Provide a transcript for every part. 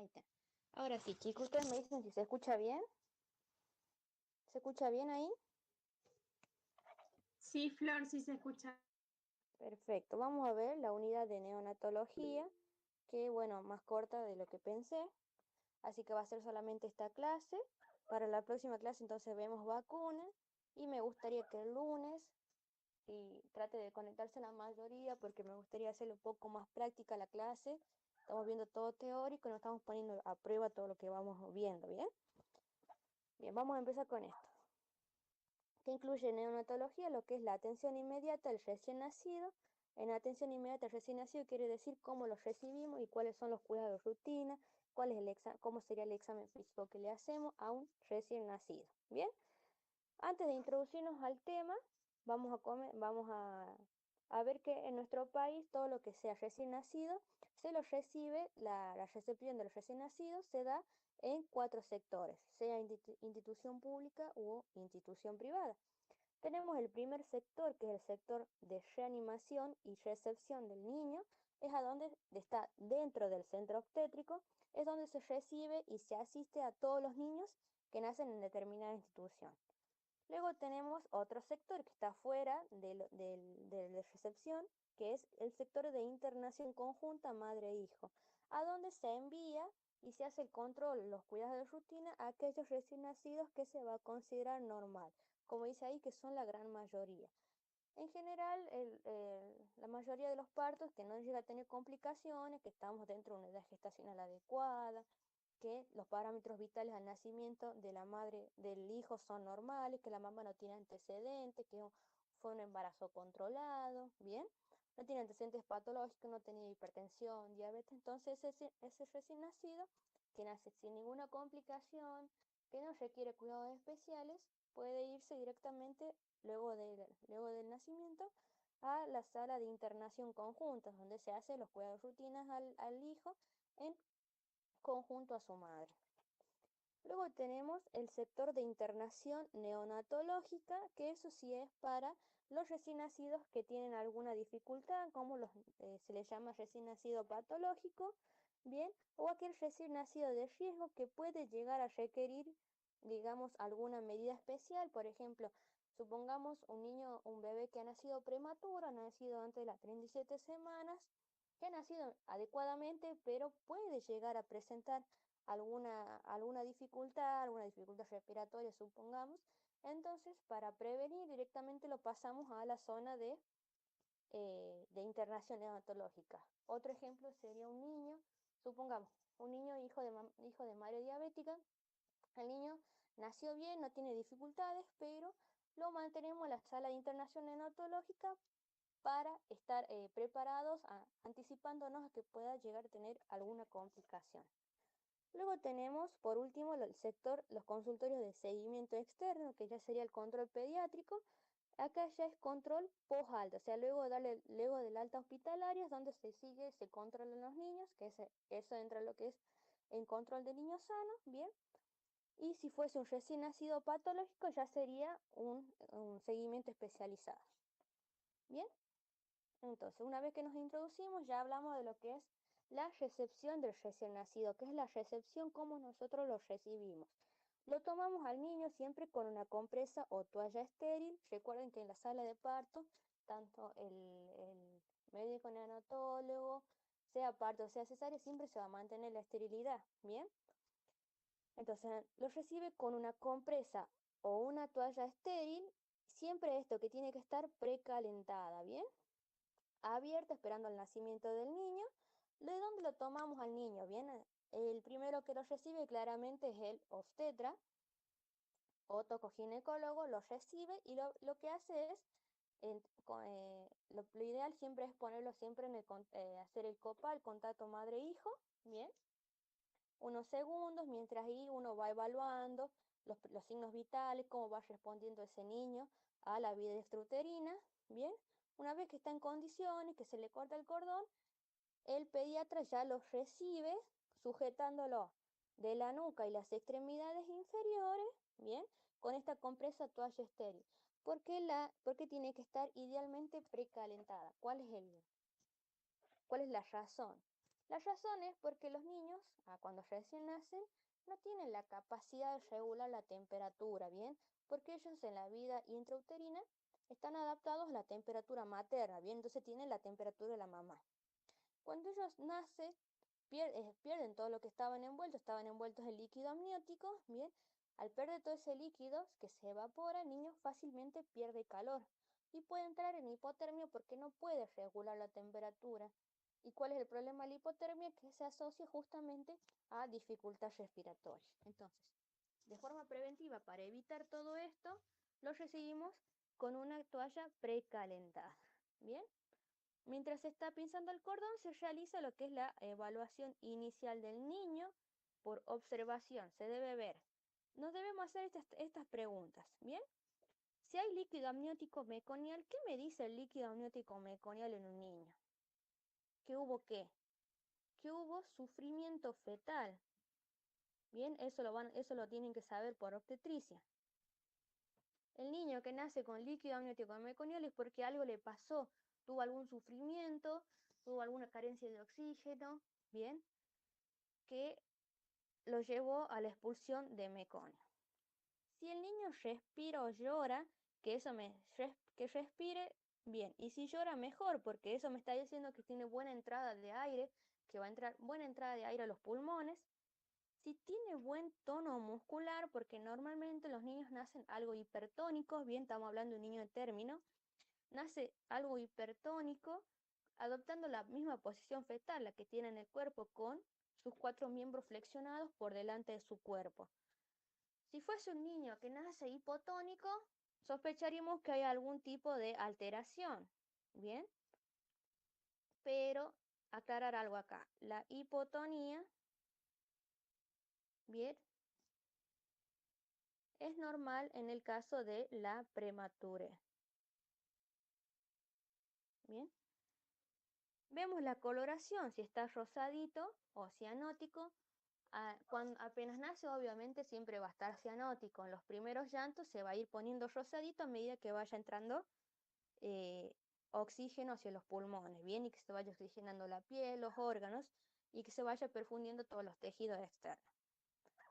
Ahí está. Ahora sí, chicos, ustedes me dicen si se escucha bien. ¿Se escucha bien ahí? Sí, Flor, sí se escucha. Perfecto. Vamos a ver la unidad de neonatología, que bueno, más corta de lo que pensé. Así que va a ser solamente esta clase. Para la próxima clase entonces vemos vacuna. Y me gustaría que el lunes y trate de conectarse la mayoría porque me gustaría hacerle un poco más práctica la clase. Estamos viendo todo teórico, nos estamos poniendo a prueba todo lo que vamos viendo, ¿bien? Bien, vamos a empezar con esto. Que incluye en neonatología lo que es la atención inmediata al recién nacido. En atención inmediata al recién nacido quiere decir cómo los recibimos y cuáles son los cuidados de rutina, cuál es cómo sería el examen físico que le hacemos a un recién nacido. Bien, antes de introducirnos al tema, vamos a ver que en nuestro país todo lo que sea recién nacido se lo recibe, la recepción de los recién nacidos se da en cuatro sectores, sea institución pública u institución privada. Tenemos el primer sector, que es el sector de reanimación y recepción del niño, es a donde está dentro del centro obstétrico, es donde se recibe y se asiste a todos los niños que nacen en determinada institución. Luego tenemos otro sector que está fuera de recepción, que es el sector de internación conjunta madre-hijo, a donde se envía y se hace el control, los cuidados de rutina a aquellos recién nacidos que se va a considerar normal, como dice ahí, que son la gran mayoría. En general, la mayoría de los partos que no llega a tener complicaciones, que estamos dentro de una edad gestacional adecuada, que los parámetros vitales al nacimiento de la madre del hijo son normales, que la mamá no tiene antecedentes, que fue un embarazo controlado, ¿bien? No tiene antecedentes patológicos, no tenía hipertensión, diabetes, entonces ese recién nacido, que nace sin ninguna complicación, que no requiere cuidados especiales, puede irse directamente luego del nacimiento a la sala de internación conjunta, donde se hacen los cuidados rutinas al hijo en conjunto a su madre. Luego tenemos el sector de internación neonatológica, que eso sí es para los recién nacidos que tienen alguna dificultad, como se les llama recién nacido patológico, bien, o aquel recién nacido de riesgo que puede llegar a requerir, digamos, alguna medida especial. Por ejemplo, supongamos un niño, un bebé que ha nacido prematuro, ha nacido antes de las 37 semanas, que ha nacido adecuadamente, pero puede llegar a presentar alguna dificultad respiratoria, supongamos. Entonces, para prevenir directamente lo pasamos a la zona de internación neonatológica. Otro ejemplo sería un niño, supongamos, un niño hijo de madre diabética. El niño nació bien, no tiene dificultades, pero lo mantenemos en la sala de internación neonatológica para estar preparados, anticipándonos a que pueda llegar a tener alguna complicación. Luego tenemos, por último, el sector, los consultorios de seguimiento externo, que ya sería el control pediátrico. Acá ya es control post-alta, o sea, luego del alta hospitalaria es donde se sigue, se controlan los niños, eso entra en lo que es en control de niños sanos, ¿bien? Y si fuese un recién nacido patológico, ya sería un seguimiento especializado, ¿bien? Entonces, una vez que nos introducimos, ya hablamos de lo que es la recepción del recién nacido, que es la recepción como nosotros lo recibimos. Lo tomamos al niño siempre con una compresa o toalla estéril. Recuerden que en la sala de parto, tanto el médico neonatólogo, sea parto o sea cesárea, siempre se va a mantener la esterilidad, ¿bien? Entonces, lo recibe con una compresa o una toalla estéril, siempre esto que tiene que estar precalentada, ¿bien? Abierta esperando el nacimiento del niño. ¿De dónde lo tomamos al niño? Bien, el primero que lo recibe claramente es el obstetra o tocoginecólogo, lo recibe y lo que hace es, lo ideal siempre es ponerlo siempre hacer el COPA, el contacto madre-hijo, bien, unos segundos, mientras ahí uno va evaluando los signos vitales, cómo va respondiendo ese niño a la vida extrauterina, bien. Una vez que está en condiciones, que se le corta el cordón, el pediatra ya los recibe sujetándolo de la nuca y las extremidades inferiores, bien, con esta compresa toalla estéril. ¿Por qué tiene que estar idealmente precalentada? ¿Cuál es la razón? La razón es porque los niños, cuando recién nacen, no tienen la capacidad de regular la temperatura, ¿bien? Porque ellos en la vida intrauterina están adaptados a la temperatura materna, ¿bien? Entonces tienen la temperatura de la mamá. Cuando ellos nacen, pierden todo lo que estaban envueltos en líquido amniótico, ¿bien? Al perder todo ese líquido que se evapora, el niño fácilmente pierde calor y puede entrar en hipotermia porque no puede regular la temperatura. ¿Y cuál es el problema de la hipotermia? Que se asocia justamente a dificultad respiratoria. Entonces, de forma preventiva, para evitar todo esto, lo recibimos con una toalla precalentada. ¿Bien? Mientras se está pinzando el cordón, se realiza lo que es la evaluación inicial del niño por observación. Se debe ver. Nos debemos hacer estas preguntas. ¿Bien? Si hay líquido amniótico meconial, ¿qué me dice el líquido amniótico meconial en un niño? ¿Que hubo qué? Que hubo sufrimiento fetal. Bien, eso lo tienen que saber por obstetricia. El niño que nace con líquido amniótico meconial es porque algo le pasó, tuvo algún sufrimiento, tuvo alguna carencia de oxígeno, bien, que lo llevó a la expulsión de meconio. Si el niño respira o llora, que respire bien. Y si llora, mejor, porque eso me está diciendo que tiene buena entrada de aire, que va a entrar buena entrada de aire a los pulmones. Si tiene buen tono muscular, porque normalmente los niños nacen algo hipertónicos, bien, estamos hablando de un niño de término, nace algo hipertónico, adoptando la misma posición fetal, la que tiene en el cuerpo, con sus 4 miembros flexionados por delante de su cuerpo. Si fuese un niño que nace hipotónico, sospecharíamos que hay algún tipo de alteración, ¿bien? Pero aclarar algo acá, la hipotonía, ¿bien? Es normal en el caso de la prematurez, ¿bien? Vemos la coloración, si está rosadito o cianótico. Cuando apenas nace, obviamente siempre va a estar cianótico. En los primeros llantos se va a ir poniendo rosadito a medida que vaya entrando eh, oxígeno hacia los pulmones, bien, y que se vaya oxigenando la piel, los órganos, y que se vaya perfundiendo todos los tejidos externos.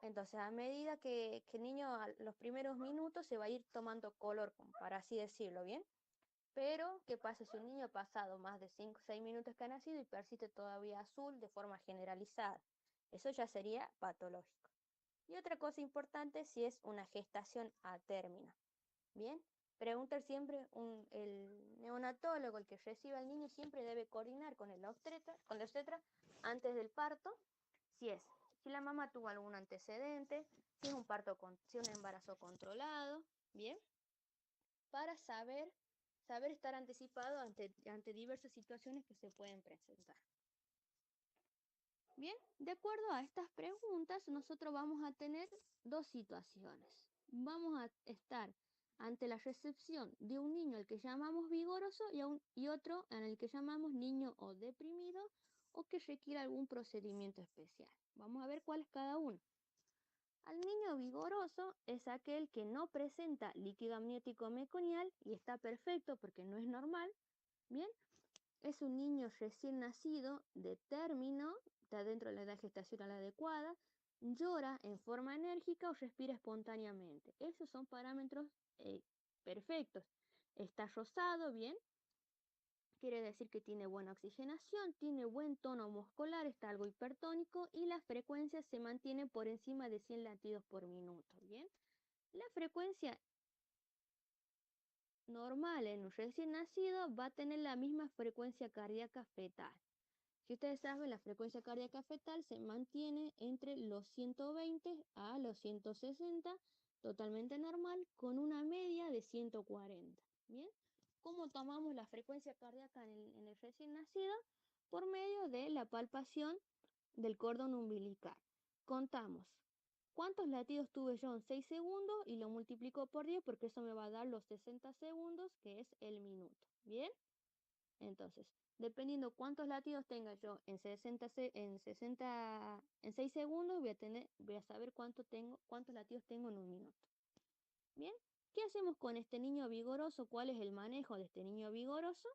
Entonces, a medida que el niño a los primeros minutos se va a ir tomando color, como para así decirlo, ¿bien? Pero, ¿qué pasa si un niño ha pasado más de 5 o 6 minutos que ha nacido y persiste todavía azul de forma generalizada? Eso ya sería patológico. Y otra cosa importante si es una gestación a término. Bien, preguntar siempre, el neonatólogo, el que recibe al niño, siempre debe coordinar con el obstetra antes del parto, si la mamá tuvo algún antecedente, si un embarazo controlado, bien, para saber estar anticipado ante diversas situaciones que se pueden presentar. Bien, de acuerdo a estas preguntas, nosotros vamos a tener dos situaciones. Vamos a estar ante la recepción de un niño al que llamamos vigoroso y otro en el que llamamos niño o deprimido o que requiere algún procedimiento especial. Vamos a ver cuál es cada uno. Al niño vigoroso es aquel que no presenta líquido amniótico meconial y está perfecto porque no es normal. Bien, es un niño recién nacido de término, está dentro de la edad gestacional adecuada, llora en forma enérgica o respira espontáneamente. Esos son parámetros perfectos. Está rosado, bien, quiere decir que tiene buena oxigenación, tiene buen tono muscular, está algo hipertónico y la frecuencia se mantiene por encima de 100 latidos por minuto, bien. La frecuencia normal en un recién nacido va a tener la misma frecuencia cardíaca fetal. Si ustedes saben, la frecuencia cardíaca fetal se mantiene entre los 120 a los 160, totalmente normal, con una media de 140. ¿Bien? ¿Cómo tomamos la frecuencia cardíaca en el recién nacido? Por medio de la palpación del cordón umbilical. Contamos cuántos latidos tuve yo en 6 segundos y lo multiplico por 10 porque eso me va a dar los 60 segundos, que es el minuto. ¿Bien? Entonces, dependiendo cuántos latidos tenga yo en 6 segundos, voy a saber cuántos latidos tengo en un minuto. Bien, ¿qué hacemos con este niño vigoroso? ¿Cuál es el manejo de este niño vigoroso?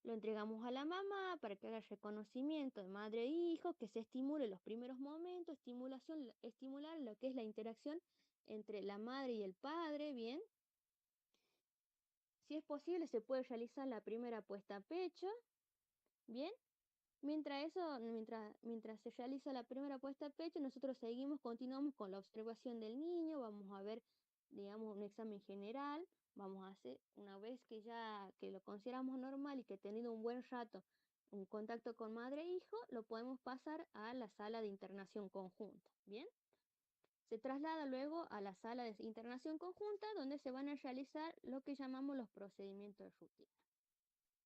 Lo entregamos a la mamá para que haga el reconocimiento de madre e hijo, que se estimule los primeros momentos, estimular lo que es la interacción entre la madre y el padre, ¿bien? Si es posible, se puede realizar la primera puesta a pecho, ¿bien? Mientras se realiza la primera puesta a pecho, nosotros continuamos con la observación del niño, vamos a ver, digamos, un examen general, vamos a hacer, una vez que lo consideramos normal y que ha tenido un buen rato, un contacto con madre e hijo, lo podemos pasar a la sala de internación conjunta, ¿bien? Se traslada luego a la sala de internación conjunta, donde se van a realizar lo que llamamos los procedimientos de rutina.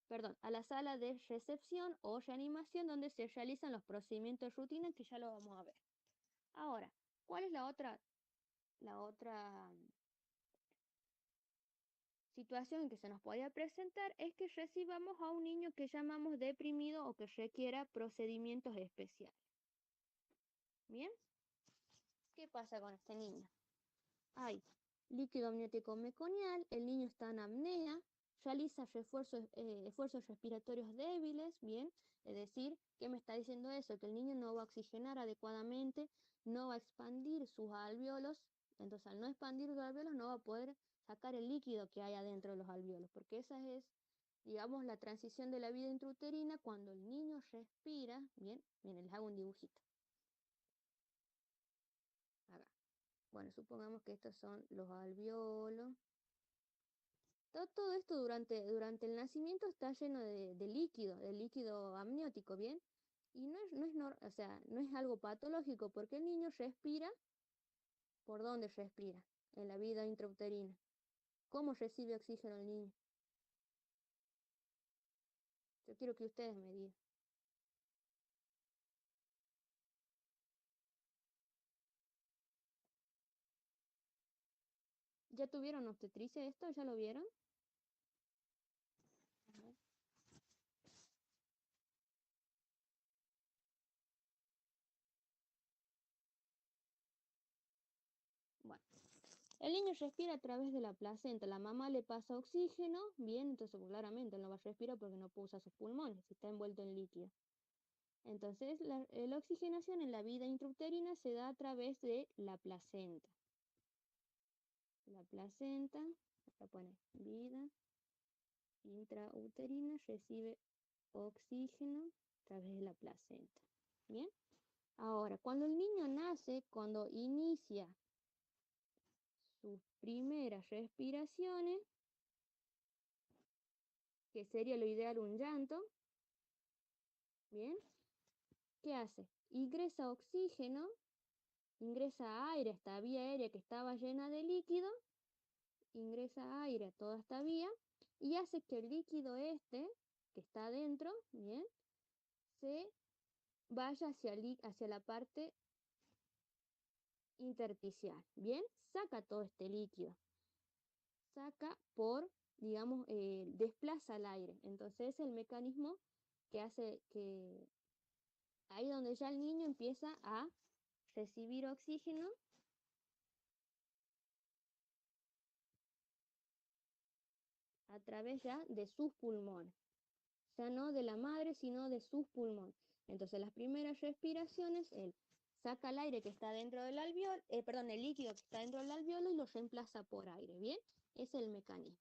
Perdón, a la sala de recepción o reanimación donde se realizan los procedimientos de rutina que ya lo vamos a ver. Ahora, ¿cuál es la otra situación en que se nos podría presentar? Es que recibamos a un niño que llamamos deprimido o que requiera procedimientos especiales. ¿Bien? ¿Qué pasa con este niño? Hay líquido amniótico meconial, el niño está en apnea, realiza esfuerzos respiratorios débiles, bien, es decir, ¿qué me está diciendo eso? Que el niño no va a oxigenar adecuadamente, no va a expandir sus alvéolos, entonces al no expandir los alvéolos no va a poder sacar el líquido que hay adentro de los alvéolos, porque esa es, digamos, la transición de la vida intrauterina cuando el niño respira, bien, miren, les hago un dibujito, acá. Bueno, supongamos que estos son los alvéolos. Todo esto durante el nacimiento está lleno de líquido amniótico, ¿bien? Y o sea, no es algo patológico porque el niño respira. ¿Por dónde respira? En la vida intrauterina. ¿Cómo recibe oxígeno el niño? Yo quiero que ustedes me digan. ¿Ya tuvieron obstetricia esto? ¿Ya lo vieron? Ajá. Bueno, el niño respira a través de la placenta. La mamá le pasa oxígeno, bien, entonces pues, claramente él no va a respirar porque no puede usar sus pulmones, está envuelto en líquido. Entonces, la oxigenación en la vida intrauterina se da a través de la placenta. La placenta, acá pone vida intrauterina, recibe oxígeno a través de la placenta. Bien, ahora, cuando el niño nace, cuando inicia sus primeras respiraciones, que sería lo ideal un llanto, bien, ¿qué hace? Ingresa aire a esta vía aérea que estaba llena de líquido, ingresa aire a toda esta vía y hace que el líquido este, que está adentro, bien, se vaya hacia la parte intersticial, bien, saca todo este líquido, digamos, desplaza el aire. Entonces es el mecanismo que hace que ahí donde ya el niño empieza a recibir oxígeno a través ya de sus pulmones. Ya no de la madre, sino de sus pulmones. Entonces, las primeras respiraciones, él saca el aire que está dentro del alveolo, perdón, el líquido que está dentro del alveolo y lo reemplaza por aire, ¿bien? Ese es el mecanismo.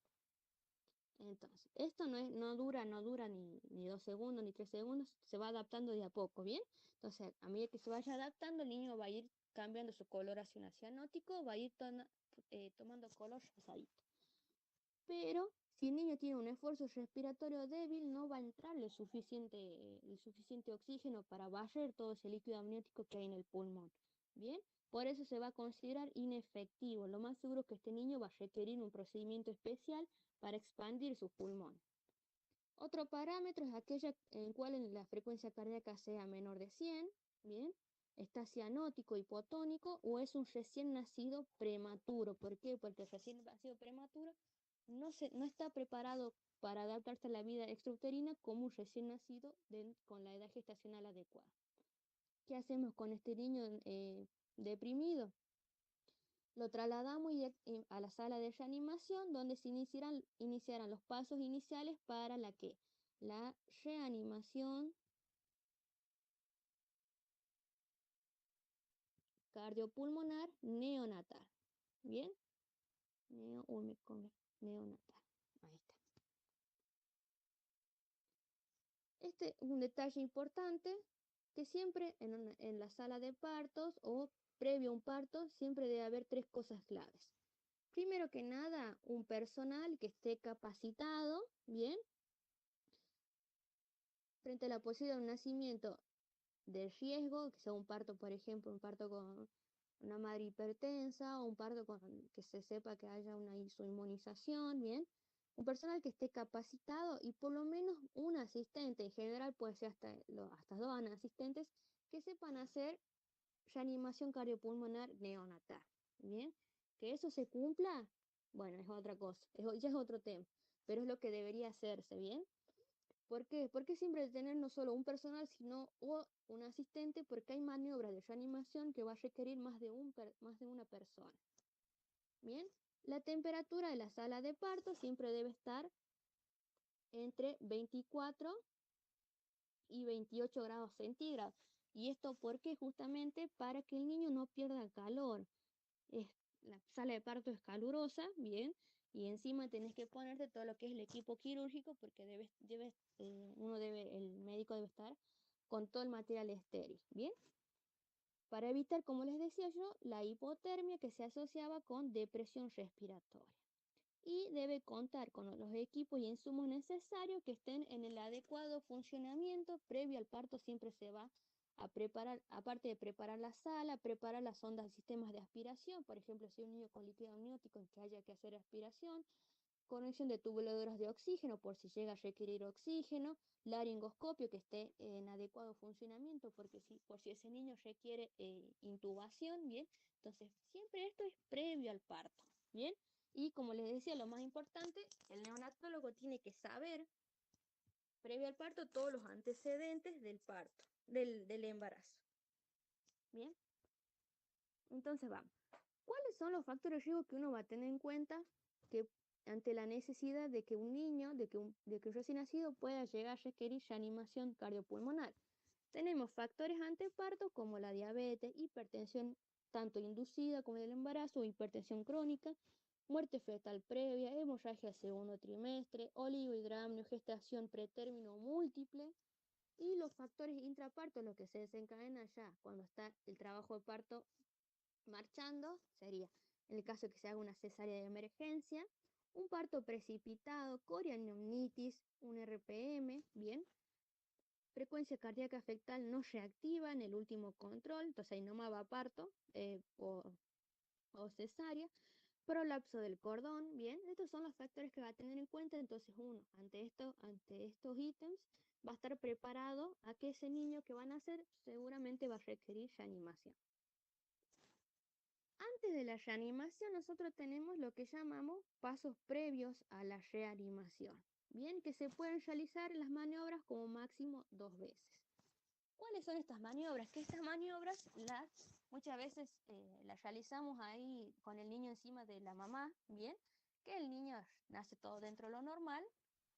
Entonces, esto no dura ni 2 segundos ni 3 segundos, se va adaptando de a poco, ¿bien? Entonces, a medida que se vaya adaptando, el niño va a ir cambiando su coloración hacia cianótico, va a ir tomando color rosadito. Pero si el niño tiene un esfuerzo respiratorio débil, no va a entrar el suficiente oxígeno para barrer todo ese líquido amniótico que hay en el pulmón. Bien, por eso se va a considerar inefectivo. Lo más seguro es que este niño va a requerir un procedimiento especial para expandir sus pulmones. Otro parámetro es aquella en cual la frecuencia cardíaca sea menor de 100, bien, está cianótico, hipotónico o es un recién nacido prematuro. ¿Por qué? Porque el recién nacido prematuro no está preparado para adaptarse a la vida extrauterina como un recién nacido con la edad gestacional adecuada. ¿Qué hacemos con este niño deprimido? Lo trasladamos a la sala de reanimación donde se iniciarán los pasos iniciales para la que la reanimación cardiopulmonar neonatal. ¿Bien? Neonatal. Ahí está. Este es un detalle importante que siempre en la sala de partos o previo a un parto siempre debe haber tres cosas claves. Primero que nada, un personal que esté capacitado, ¿bien? Frente a la posibilidad de un nacimiento de riesgo, que sea un parto, por ejemplo, un parto con una madre hipertensa o un parto con que se sepa que haya una inmunización, ¿bien? Un personal que esté capacitado y por lo menos un asistente, en general puede ser hasta dos asistentes, que sepan hacer reanimación cardiopulmonar neonatal, ¿bien? Que eso se cumpla, bueno, es otra cosa, ya es otro tema, pero es lo que debería hacerse, ¿bien? ¿Por qué? Porque siempre tener no solo un personal, sino un asistente, porque hay maniobras de reanimación que va a requerir más de una persona. Bien, la temperatura de la sala de parto siempre debe estar entre 24 y 28 grados centígrados. ¿Y esto por qué? Justamente para que el niño no pierda calor. La sala de parto es calurosa, bien, y encima tenés que ponerte todo lo que es el equipo quirúrgico porque el médico debe estar con todo el material estéril, bien, para evitar, como les decía yo, la hipotermia que se asociaba con depresión respiratoria. Y debe contar con los equipos y insumos necesarios que estén en el adecuado funcionamiento. Previo al parto siempre se va a preparar, aparte de preparar la sala, preparar las sondas y sistemas de aspiración, por ejemplo, si hay un niño con líquido amniótico en que haya que hacer aspiración, conexión de tubuladoras de oxígeno por si llega a requerir oxígeno, laringoscopio que esté en adecuado funcionamiento por si ese niño requiere intubación, bien, entonces siempre esto es previo al parto, bien, y como les decía, lo más importante, el neonatólogo tiene que saber previo al parto todos los antecedentes del parto, del embarazo, bien, entonces vamos. ¿Cuáles son los factores de riesgo que uno va a tener en cuenta que ante la necesidad de que un niño, de que un recién nacido pueda llegar a requerir reanimación cardiopulmonar? Tenemos factores anteparto como la diabetes, hipertensión tanto inducida como del embarazo, hipertensión crónica, muerte fetal previa, hemorragia al segundo trimestre, oligohidramnio, gestación pretérmino múltiple y los factores intraparto, lo que se desencadena ya cuando está el trabajo de parto marchando, sería en el caso que se haga una cesárea de emergencia, un parto precipitado, coriamnionitis, un RPM, bien, frecuencia cardíaca fetal no reactiva en el último control, entonces ahí no va a parto o cesárea, prolapso del cordón, bien, estos son los factores que va a tener en cuenta, entonces uno, ante estos ítems, va a estar preparado a que ese niño que va a nacer seguramente va a requerir reanimación. Antes de la reanimación, nosotros tenemos lo que llamamos pasos previos a la reanimación. Bien, que se pueden realizar las maniobras como máximo 2 veces. ¿Cuáles son estas maniobras? Que estas maniobras muchas veces las realizamos ahí con el niño encima de la mamá, bien, que el niño nace todo dentro de lo normal.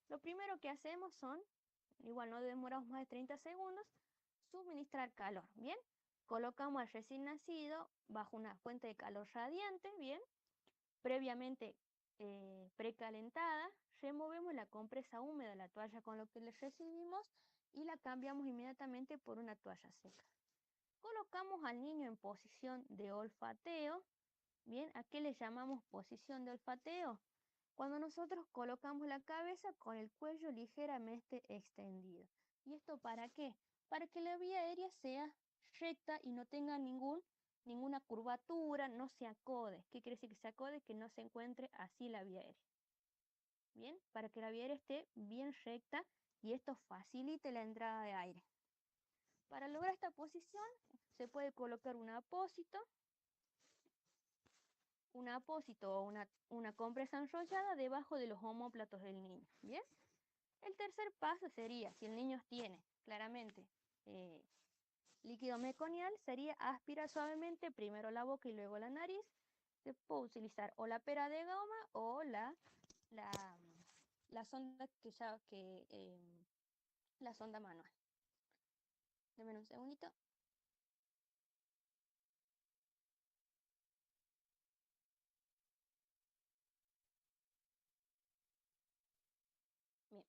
Lo primero que hacemos son, igual no demoramos más de 30 segundos, suministrar calor, bien. Colocamos al recién nacido bajo una fuente de calor radiante, bien, previamente precalentada, removemos la compresa húmeda, la toalla con lo que le recibimos y la cambiamos inmediatamente por una toalla seca. Colocamos al niño en posición de olfateo, bien, ¿a qué le llamamos posición de olfateo? Cuando nosotros colocamos la cabeza con el cuello ligeramente extendido. ¿Y esto para qué? Para que la vía aérea sea recta y no tenga ninguna curvatura, no se acode. ¿Qué quiere decir que se acode? Que no se encuentre así la vía aérea. Bien, para que la vía aérea esté bien recta y esto facilite la entrada de aire. Para lograr esta posición se puede colocar un apósito o una compresa enrollada debajo de los omóplatos del niño. ¿Bien? El tercer paso sería, si el niño tiene claramente líquido meconial, sería aspirar suavemente primero la boca y luego la nariz. Se puede utilizar o la pera de goma o la sonda la sonda manual. Deme un segundito. Bien.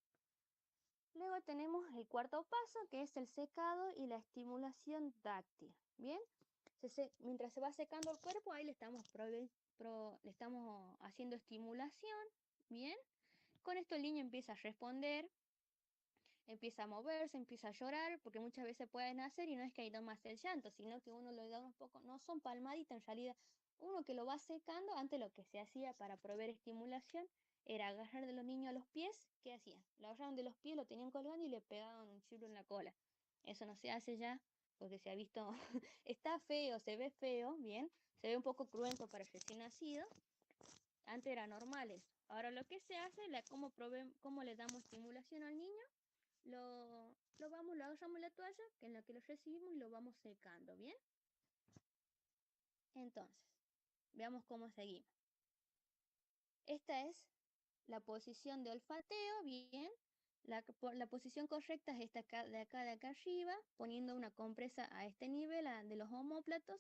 Luego tenemos el cuarto paso, que es el secado y la estimulación táctil. Bien. Mientras se va secando el cuerpo, ahí le estamos haciendo estimulación. Bien. Con esto el niño empieza a responder, empieza a moverse, empieza a llorar, porque muchas veces pueden hacer y no es que hay más el llanto, sino que uno lo da un poco, no son palmaditas, en realidad uno que lo va secando. Antes lo que se hacía para proveer estimulación era agarrar de los niños a los pies. ¿Qué hacían? Lo agarraban de los pies, lo tenían colgando y le pegaban un chirlo en la cola. Eso no se hace ya, porque se ha visto, está feo, se ve feo, bien, se ve un poco cruento para el recién nacido. Antes era normal eso. Ahora lo que se hace, cómo le damos estimulación al niño, lo agarramos la toalla, que en la que lo recibimos, y lo vamos secando, ¿bien? Entonces, veamos cómo seguimos. Esta es la posición de olfateo, ¿bien? La posición correcta es esta de acá arriba, poniendo una compresa a este nivel de los omóplatos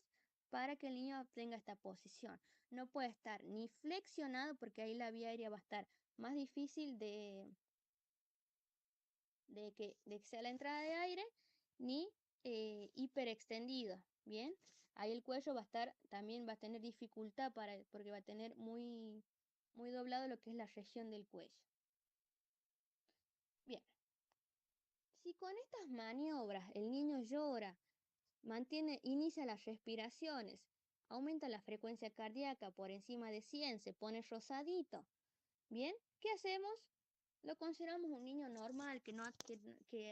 para que el niño obtenga esta posición. No puede estar ni flexionado, porque ahí la vía aérea va a estar más difícil de que sea la entrada de aire, ni hiperextendido, ¿bien? Ahí el cuello también va a tener dificultad porque va a tener muy doblado lo que es la región del cuello. Bien, si con estas maniobras el niño llora, inicia las respiraciones, aumenta la frecuencia cardíaca por encima de 100, se pone rosadito, ¿bien? ¿Qué hacemos? Lo consideramos un niño normal que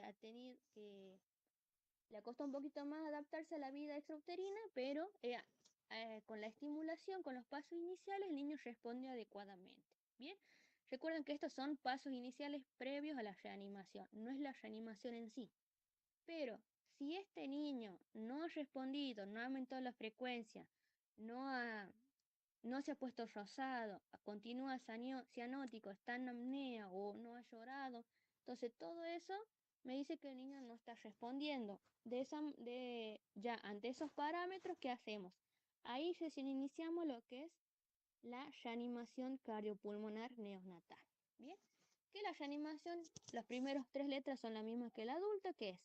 ha tenido, que le costó un poquito más adaptarse a la vida extrauterina, pero con la estimulación, con los pasos iniciales, el niño responde adecuadamente. Bien, recuerden que estos son pasos iniciales previos a la reanimación, no es la reanimación en sí. Pero si este niño no ha respondido, no ha aumentado la frecuencia, no ha, no se ha puesto rosado, continúa cianótico, está en apnea o no ha llorado, entonces todo eso me dice que el niño no está respondiendo. Ya ante esos parámetros, ¿qué hacemos? Ahí recién iniciamos lo que es la reanimación cardiopulmonar neonatal. Bien, que la reanimación, las primeras 3 letras son las mismas que el adulto, que es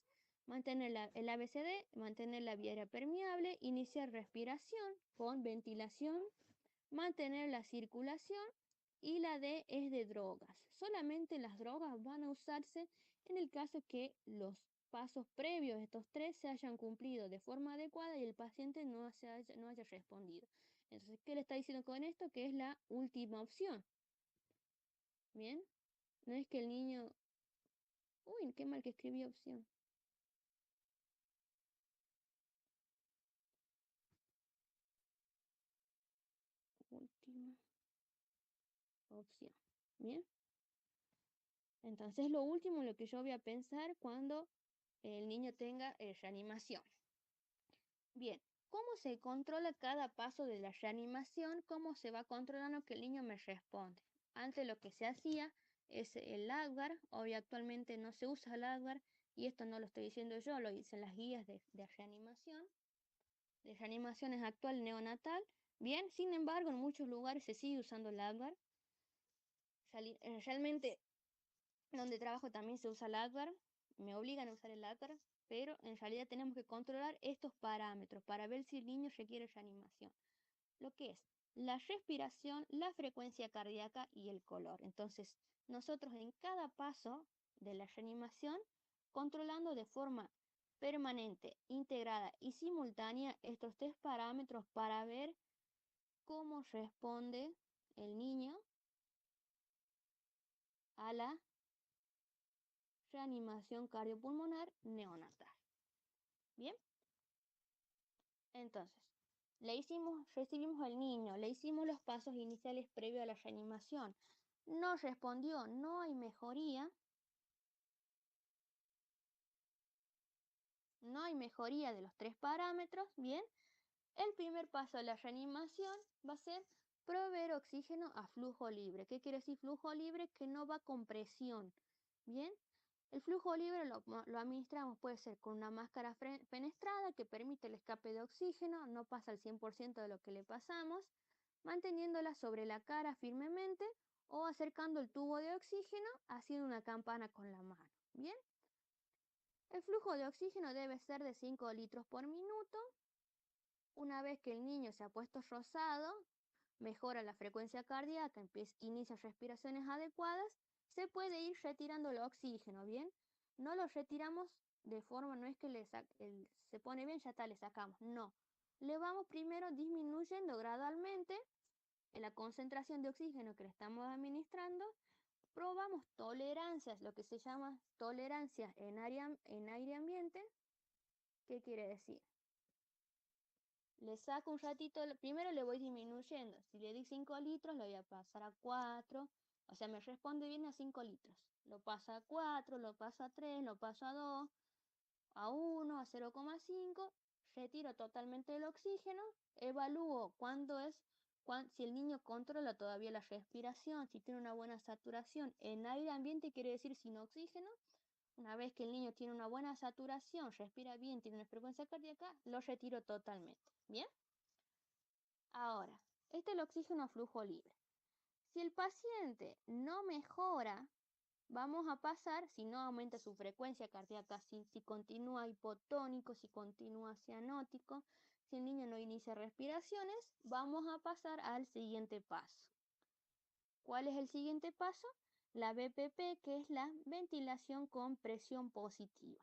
mantener el ABCD, mantener la vía aérea permeable, iniciar respiración con ventilación, mantener la circulación, y la D es de drogas. Solamente las drogas van a usarse en el caso que los pasos previos, estos 3, se hayan cumplido de forma adecuada y el paciente no haya respondido. Entonces, ¿qué le está diciendo con esto? Que es la última opción. Bien, no es que el niño... Uy, qué mal que escribí opción. Última opción. Bien. Entonces, lo último en lo que yo voy a pensar cuando el niño tenga reanimación. Bien, ¿cómo se controla cada paso de la reanimación? ¿Cómo se va controlando que el niño me responde? Antes lo que se hacía es el LADWAR. Hoy actualmente no se usa el LADWAR, y esto no lo estoy diciendo yo, lo dicen las guías de reanimación. De reanimación es actual neonatal. Bien, sin embargo, en muchos lugares se sigue usando el LADWAR. Realmente donde trabajo también se usa el LADWAR, me obligan a usar el LADWAR, pero en realidad tenemos que controlar estos parámetros para ver si el niño requiere reanimación. Lo que es la respiración, la frecuencia cardíaca y el color. Entonces, nosotros en cada paso de la reanimación, controlando de forma permanente, integrada y simultánea estos 3 parámetros para ver cómo responde el niño a la reanimación cardiopulmonar neonatal. Bien, entonces, recibimos al niño, le hicimos los pasos iniciales previos a la reanimación, no respondió, no hay mejoría, de los 3 parámetros. Bien, el primer paso de la reanimación va a ser proveer oxígeno a flujo libre. ¿Qué quiere decir flujo libre? Que no va con presión. Bien, El flujo libre lo administramos, puede ser con una máscara fenestrada que permite el escape de oxígeno, no pasa al 100% de lo que le pasamos, manteniéndola sobre la cara firmemente o acercando el tubo de oxígeno haciendo una campana con la mano. Bien, el flujo de oxígeno debe ser de 5 litros por minuto. Una vez que el niño se ha puesto rosado, mejora la frecuencia cardíaca, inicia respiraciones adecuadas, se puede ir retirando el oxígeno, ¿bien? No lo retiramos de forma, no es que se pone bien, ya está, le sacamos, no. Le vamos primero disminuyendo gradualmente en la concentración de oxígeno que le estamos administrando. Probamos tolerancias, lo que se llama tolerancias en aire ambiente. ¿Qué quiere decir? Le saco un ratito, primero le voy disminuyendo. Si le di 5 litros, lo voy a pasar a 4. O sea, me responde bien a 5 litros. Lo paso a 4, lo paso a 3, lo paso a 2, a 1, a 0,5. Retiro totalmente el oxígeno. Evalúo si el niño controla todavía la respiración, si tiene una buena saturación en aire ambiente, quiere decir sin oxígeno. Una vez que el niño tiene una buena saturación, respira bien, tiene una frecuencia cardíaca, lo retiro totalmente. ¿Bien? Ahora, este es el oxígeno a flujo libre. Si el paciente no mejora, vamos a pasar, si no aumenta su frecuencia cardíaca, si continúa hipotónico, si continúa cianótico, si el niño no inicia respiraciones, vamos a pasar al siguiente paso. ¿Cuál es el siguiente paso? La BPP, que es la ventilación con presión positiva.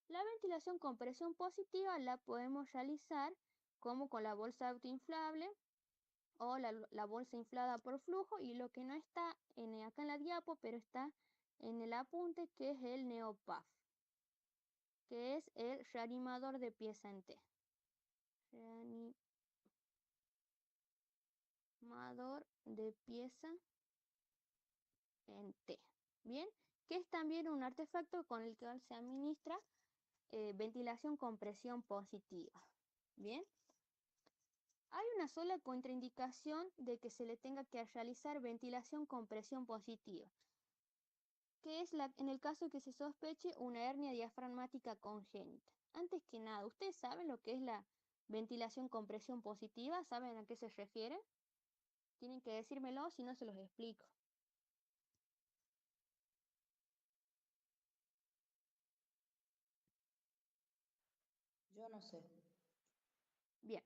La ventilación con presión positiva la podemos realizar como con la bolsa autoinflable o la bolsa inflada por flujo, y lo que no está acá en la diapo, pero está en el apunte, que es el NeoPAF, que es el reanimador de pieza en T. Reanimador de pieza en T. Bien, que es también un artefacto con el que se administra ventilación con presión positiva. Bien, hay una sola contraindicación de que se le tenga que realizar ventilación con presión positiva, que es en el caso que se sospeche una hernia diafragmática congénita. Antes que nada, ¿ustedes saben lo que es la ventilación con presión positiva? ¿Saben a qué se refiere? Tienen que decírmelo, si no se los explico. Yo no sé. Bien,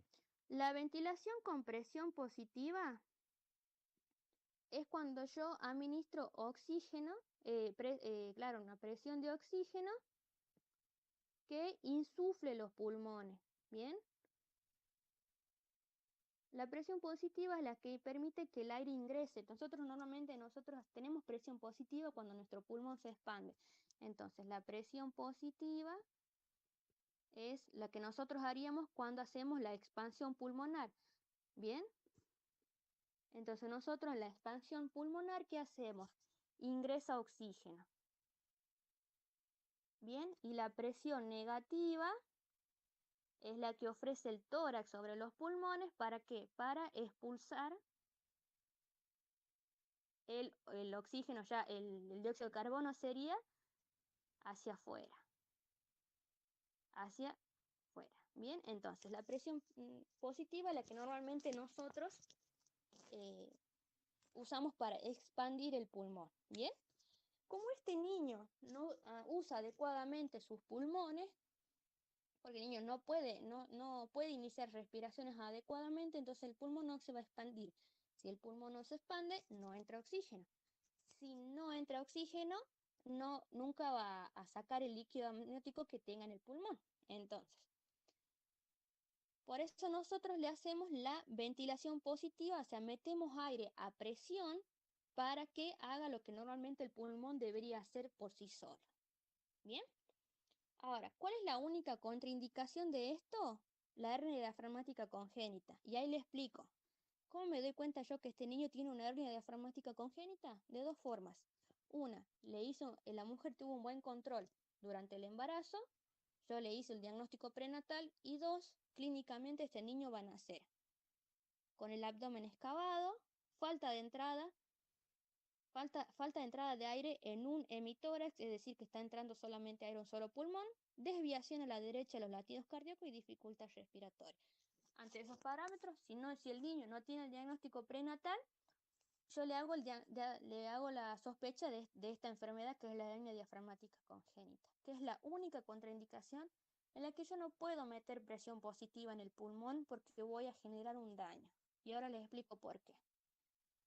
la ventilación con presión positiva es cuando yo administro oxígeno, claro, una presión de oxígeno que insufle los pulmones. Bien, la presión positiva es la que permite que el aire ingrese. Normalmente tenemos presión positiva cuando nuestro pulmón se expande. Entonces, la presión positiva es la que nosotros haríamos cuando hacemos la expansión pulmonar. Bien, entonces nosotros en la expansión pulmonar, ¿qué hacemos? Ingresa oxígeno. Bien, y la presión negativa es la que ofrece el tórax sobre los pulmones. ¿Para qué? Para expulsar el oxígeno, ya el dióxido de carbono sería hacia afuera. Hacia afuera. Bien, entonces la presión positiva es la que normalmente nosotros usamos para expandir el pulmón. Bien, como este niño no usa adecuadamente sus pulmones, porque el niño no puede iniciar respiraciones adecuadamente, entonces el pulmón no se va a expandir. Si el pulmón no se expande, no entra oxígeno. Si no entra oxígeno, nunca va a sacar el líquido amniótico que tenga en el pulmón. Entonces, por eso nosotros le hacemos la ventilación positiva, o sea, metemos aire a presión para que haga lo que normalmente el pulmón debería hacer por sí solo. ¿Bien? Ahora, ¿cuál es la única contraindicación de esto? La hernia diafragmática congénita. Y ahí le explico. ¿Cómo me doy cuenta yo que este niño tiene una hernia diafragmática congénita? De dos formas. Una, la mujer tuvo un buen control durante el embarazo, yo le hice el diagnóstico prenatal, y dos, clínicamente este niño va a nacer con el abdomen excavado, falta de entrada, falta de entrada de aire en un hemitórax, es decir, que está entrando solamente aire a un solo pulmón, desviación a la derecha de los latidos cardíacos y dificultad respiratoria. Ante esos parámetros, si el niño no tiene el diagnóstico prenatal, yo le hago la sospecha de esta enfermedad que es la hernia diafragmática congénita, que es la única contraindicación en la que yo no puedo meter presión positiva en el pulmón porque voy a generar un daño. Y ahora les explico por qué.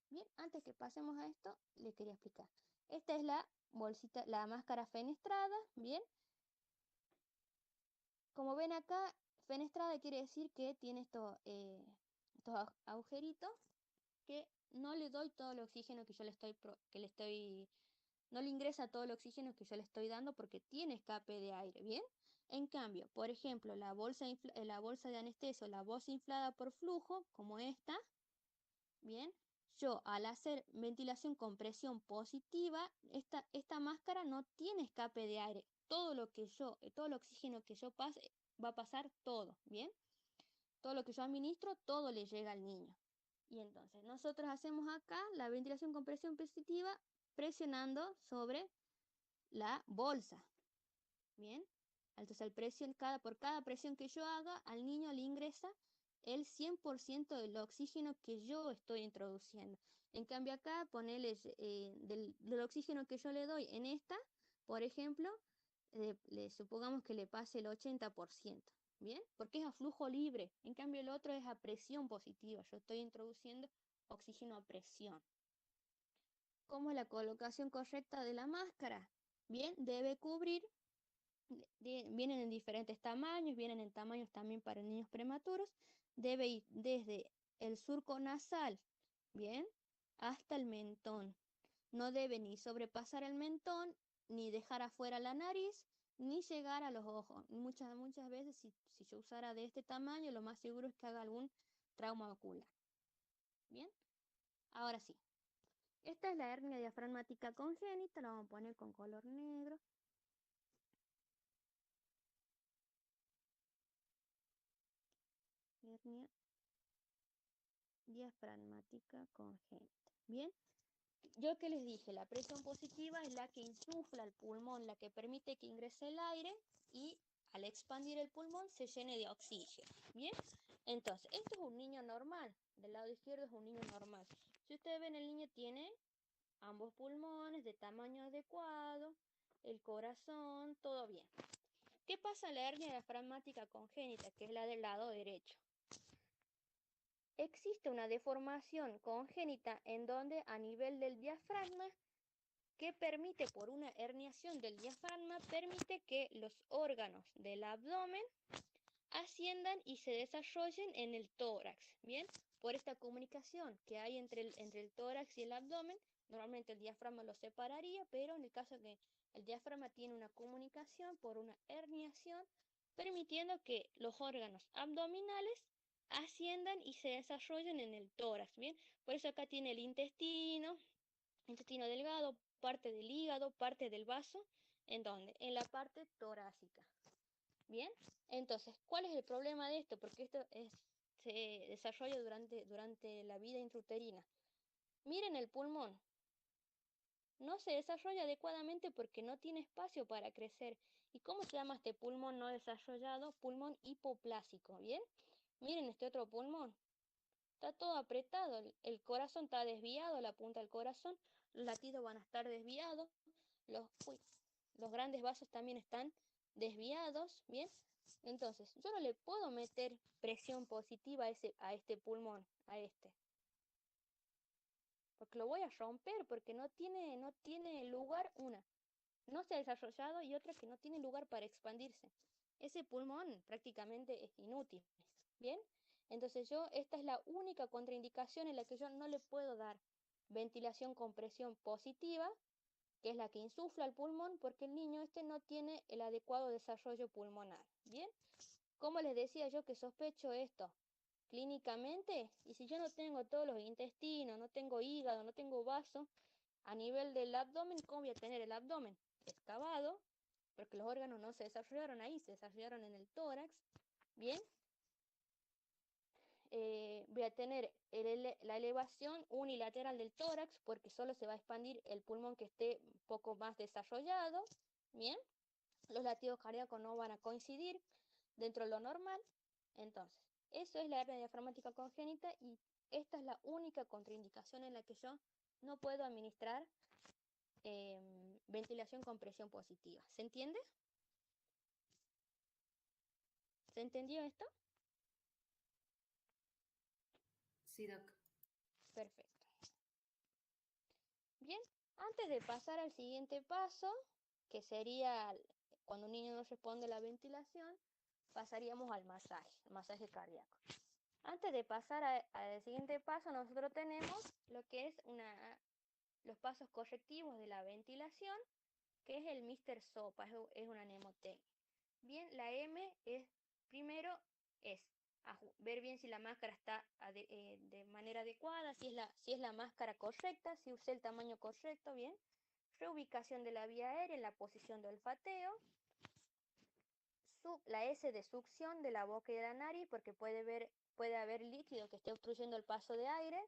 Bien, antes que pasemos a esto, les quería explicar. Esta es la bolsita, la máscara fenestrada, bien. Como ven acá, fenestrada quiere decir que tiene estos agujeritos que no le doy todo el oxígeno que yo no le ingresa todo el oxígeno que yo le estoy dando porque tiene escape de aire, ¿bien? En cambio, por ejemplo, la bolsa de anestesio, la bolsa inflada por flujo, como esta, ¿bien? Yo al hacer ventilación con presión positiva, esta máscara no tiene escape de aire. Todo el oxígeno que yo pase, va a pasar todo, ¿bien? Todo lo que yo administro, todo le llega al niño. Y entonces nosotros hacemos acá la ventilación con presión positiva presionando sobre la bolsa. Bien. Entonces por cada presión que yo haga, al niño le ingresa el 100% del oxígeno que yo estoy introduciendo. En cambio acá, del oxígeno que yo le doy en esta, por ejemplo, supongamos que le pase el 80%. ¿Bien? Porque es a flujo libre. En cambio el otro es a presión positiva. Yo estoy introduciendo oxígeno a presión. ¿Cómo es la colocación correcta de la máscara? Bien, debe cubrir, vienen en diferentes tamaños, vienen en tamaños también para niños prematuros. Debe ir desde el surco nasal, bien, hasta el mentón. No debe ni sobrepasar el mentón, ni dejar afuera la nariz, ni llegar a los ojos. Muchas veces, si yo usara de este tamaño, lo más seguro es que haga algún trauma ocular. Bien, ahora sí. Esta es la hernia diafragmática congénita, la vamos a poner con color negro. Hernia diafragmática congénita. Bien, yo que les dije, la presión positiva es la que insufla el pulmón, la que permite que ingrese el aire y al expandir el pulmón se llene de oxígeno. Bien, entonces, esto es un niño normal. Del lado izquierdo es un niño normal. Si ustedes ven, el niño tiene ambos pulmones de tamaño adecuado, el corazón, todo bien. ¿Qué pasa en la hernia diafragmática congénita, que es la del lado derecho? Existe una deformación congénita en donde a nivel del diafragma, que permite, por una herniación del diafragma, permite que los órganos del abdomen asciendan y se desarrollen en el tórax, ¿bien? Por esta comunicación que hay entre el tórax y el abdomen, normalmente el diafragma lo separaría, pero en el caso que el diafragma tiene una comunicación por una herniación, permitiendo que los órganos abdominales asciendan y se desarrollen en el tórax, ¿bien? Por eso acá tiene el intestino delgado, parte del hígado, parte del vaso, ¿en dónde? En la parte torácica. Bien, entonces, ¿cuál es el problema de esto? Porque se desarrolla durante la vida intrauterina. Miren el pulmón. No se desarrolla adecuadamente porque no tiene espacio para crecer. ¿Y cómo se llama este pulmón no desarrollado? Pulmón hipoplásico, ¿bien? Miren este otro pulmón. Está todo apretado, el corazón está desviado, la punta del corazón, los latidos van a estar desviados, los grandes vasos también están desviados, ¿bien? Entonces, yo no le puedo meter presión positiva a este pulmón, porque lo voy a romper, porque no tiene lugar, no se ha desarrollado, y otra que no tiene lugar para expandirse. Ese pulmón prácticamente es inútil, ¿bien? Entonces esta es la única contraindicación en la que yo no le puedo dar ventilación con presión positiva, que es la que insufla el pulmón, porque el niño no tiene el adecuado desarrollo pulmonar, ¿bien? ¿Cómo les decía yo que sospecho esto? Clínicamente, y si yo no tengo todos los intestinos, no tengo hígado, no tengo vaso, a nivel del abdomen, ¿cómo voy a tener el abdomen? Excavado, porque los órganos no se desarrollaron ahí, se desarrollaron en el tórax, ¿bien? voy a tener la elevación unilateral del tórax porque solo se va a expandir el pulmón que esté un poco más desarrollado. Bien, los latidos cardíacos no van a coincidir dentro de lo normal. Entonces, eso es la hernia diafragmática congénita y esta es la única contraindicación en la que yo no puedo administrar ventilación con presión positiva. ¿Se entiende? ¿Se entendió esto? Sí, Doc. Perfecto. Bien, antes de pasar al siguiente paso, que sería cuando un niño no responde a la ventilación, pasaríamos al masaje cardíaco. Antes de pasar al siguiente paso, nosotros tenemos lo que es los pasos correctivos de la ventilación, que es el Mr. Sopa, es una mnemotecnia. Bien, la M es, primero, es ver bien si la máscara está de manera adecuada, si es la máscara correcta, si usé el tamaño correcto, bien. Reubicación de la vía aérea en la posición de olfateo. La S de succión de la boca y de la nariz, porque puede haber líquido que esté obstruyendo el paso de aire.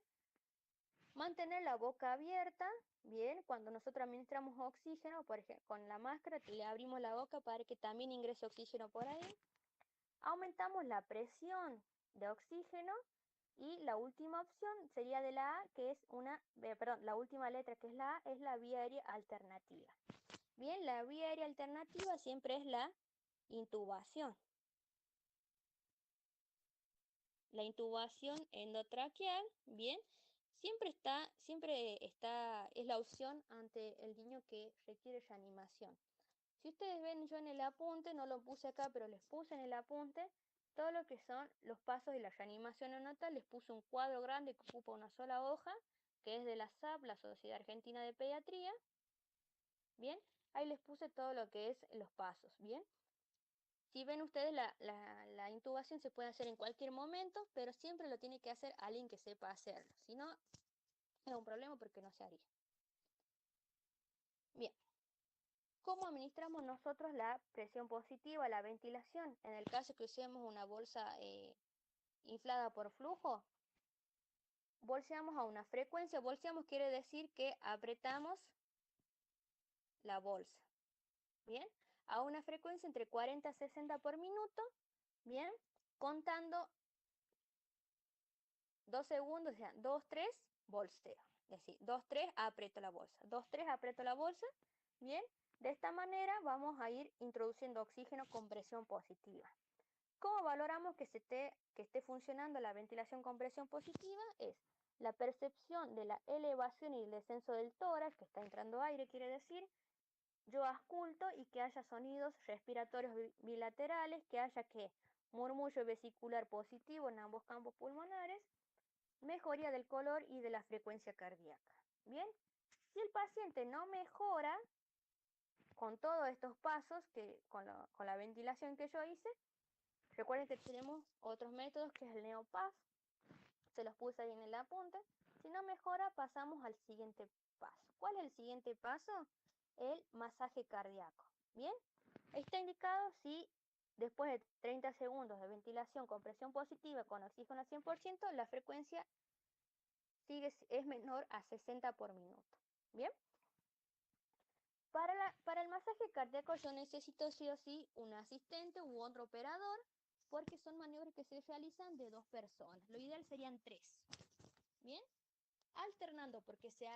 Mantener la boca abierta, bien, cuando nosotros administramos oxígeno, por ejemplo, con la máscara, le abrimos la boca para que también ingrese oxígeno por ahí. Aumentamos la presión de oxígeno y la última opción sería de la A, que es la última letra que es la A, es la vía aérea alternativa. Bien, la vía aérea alternativa siempre es la intubación. La intubación endotraqueal, bien, es la opción ante el niño que requiere reanimación. Si ustedes ven, yo en el apunte, no lo puse acá, pero les puse en el apunte todo lo que son los pasos de la reanimación neonatal. Les puse un cuadro grande que ocupa una sola hoja, que es de la SAP, la Sociedad Argentina de Pediatría. Bien, ahí les puse todo lo que es los pasos, bien. Si ven ustedes, la intubación se puede hacer en cualquier momento, pero siempre lo tiene que hacer alguien que sepa hacerlo. Si no, es un problema porque no se haría. Bien. ¿Cómo administramos nosotros la presión positiva, la ventilación? En el caso que usemos una bolsa inflada por flujo, bolseamos a una frecuencia. Bolseamos quiere decir que apretamos la bolsa. Bien, a una frecuencia entre 40 y 60 por minuto. Bien, contando 2 segundos, o sea, 2, 3, bolseo. Es decir, 2, 3, aprieto la bolsa. 2, 3, aprieto la bolsa. Bien, de esta manera vamos a ir introduciendo oxígeno con presión positiva. ¿Cómo valoramos que esté funcionando la ventilación con presión positiva? Es la percepción de la elevación y el descenso del tórax, que está entrando aire, quiere decir, yo ausculto y que haya sonidos respiratorios bilaterales, que haya murmullo vesicular positivo en ambos campos pulmonares, mejoría del color y de la frecuencia cardíaca. Bien, si el paciente no mejora con todos estos pasos, con la ventilación que yo hice, recuerden que tenemos otros métodos que es el NeoPAF, se los puse ahí en el apunte. Si no mejora, pasamos al siguiente paso. ¿Cuál es el siguiente paso? El masaje cardíaco. Bien, está indicado si después de 30 segundos de ventilación con presión positiva con oxígeno al 100%, la frecuencia es menor a 60 por minuto. Bien. Para el masaje cardíaco yo necesito sí o sí un asistente u otro operador porque son maniobras que se realizan de 2 personas. Lo ideal serían 3. Bien, alternando porque se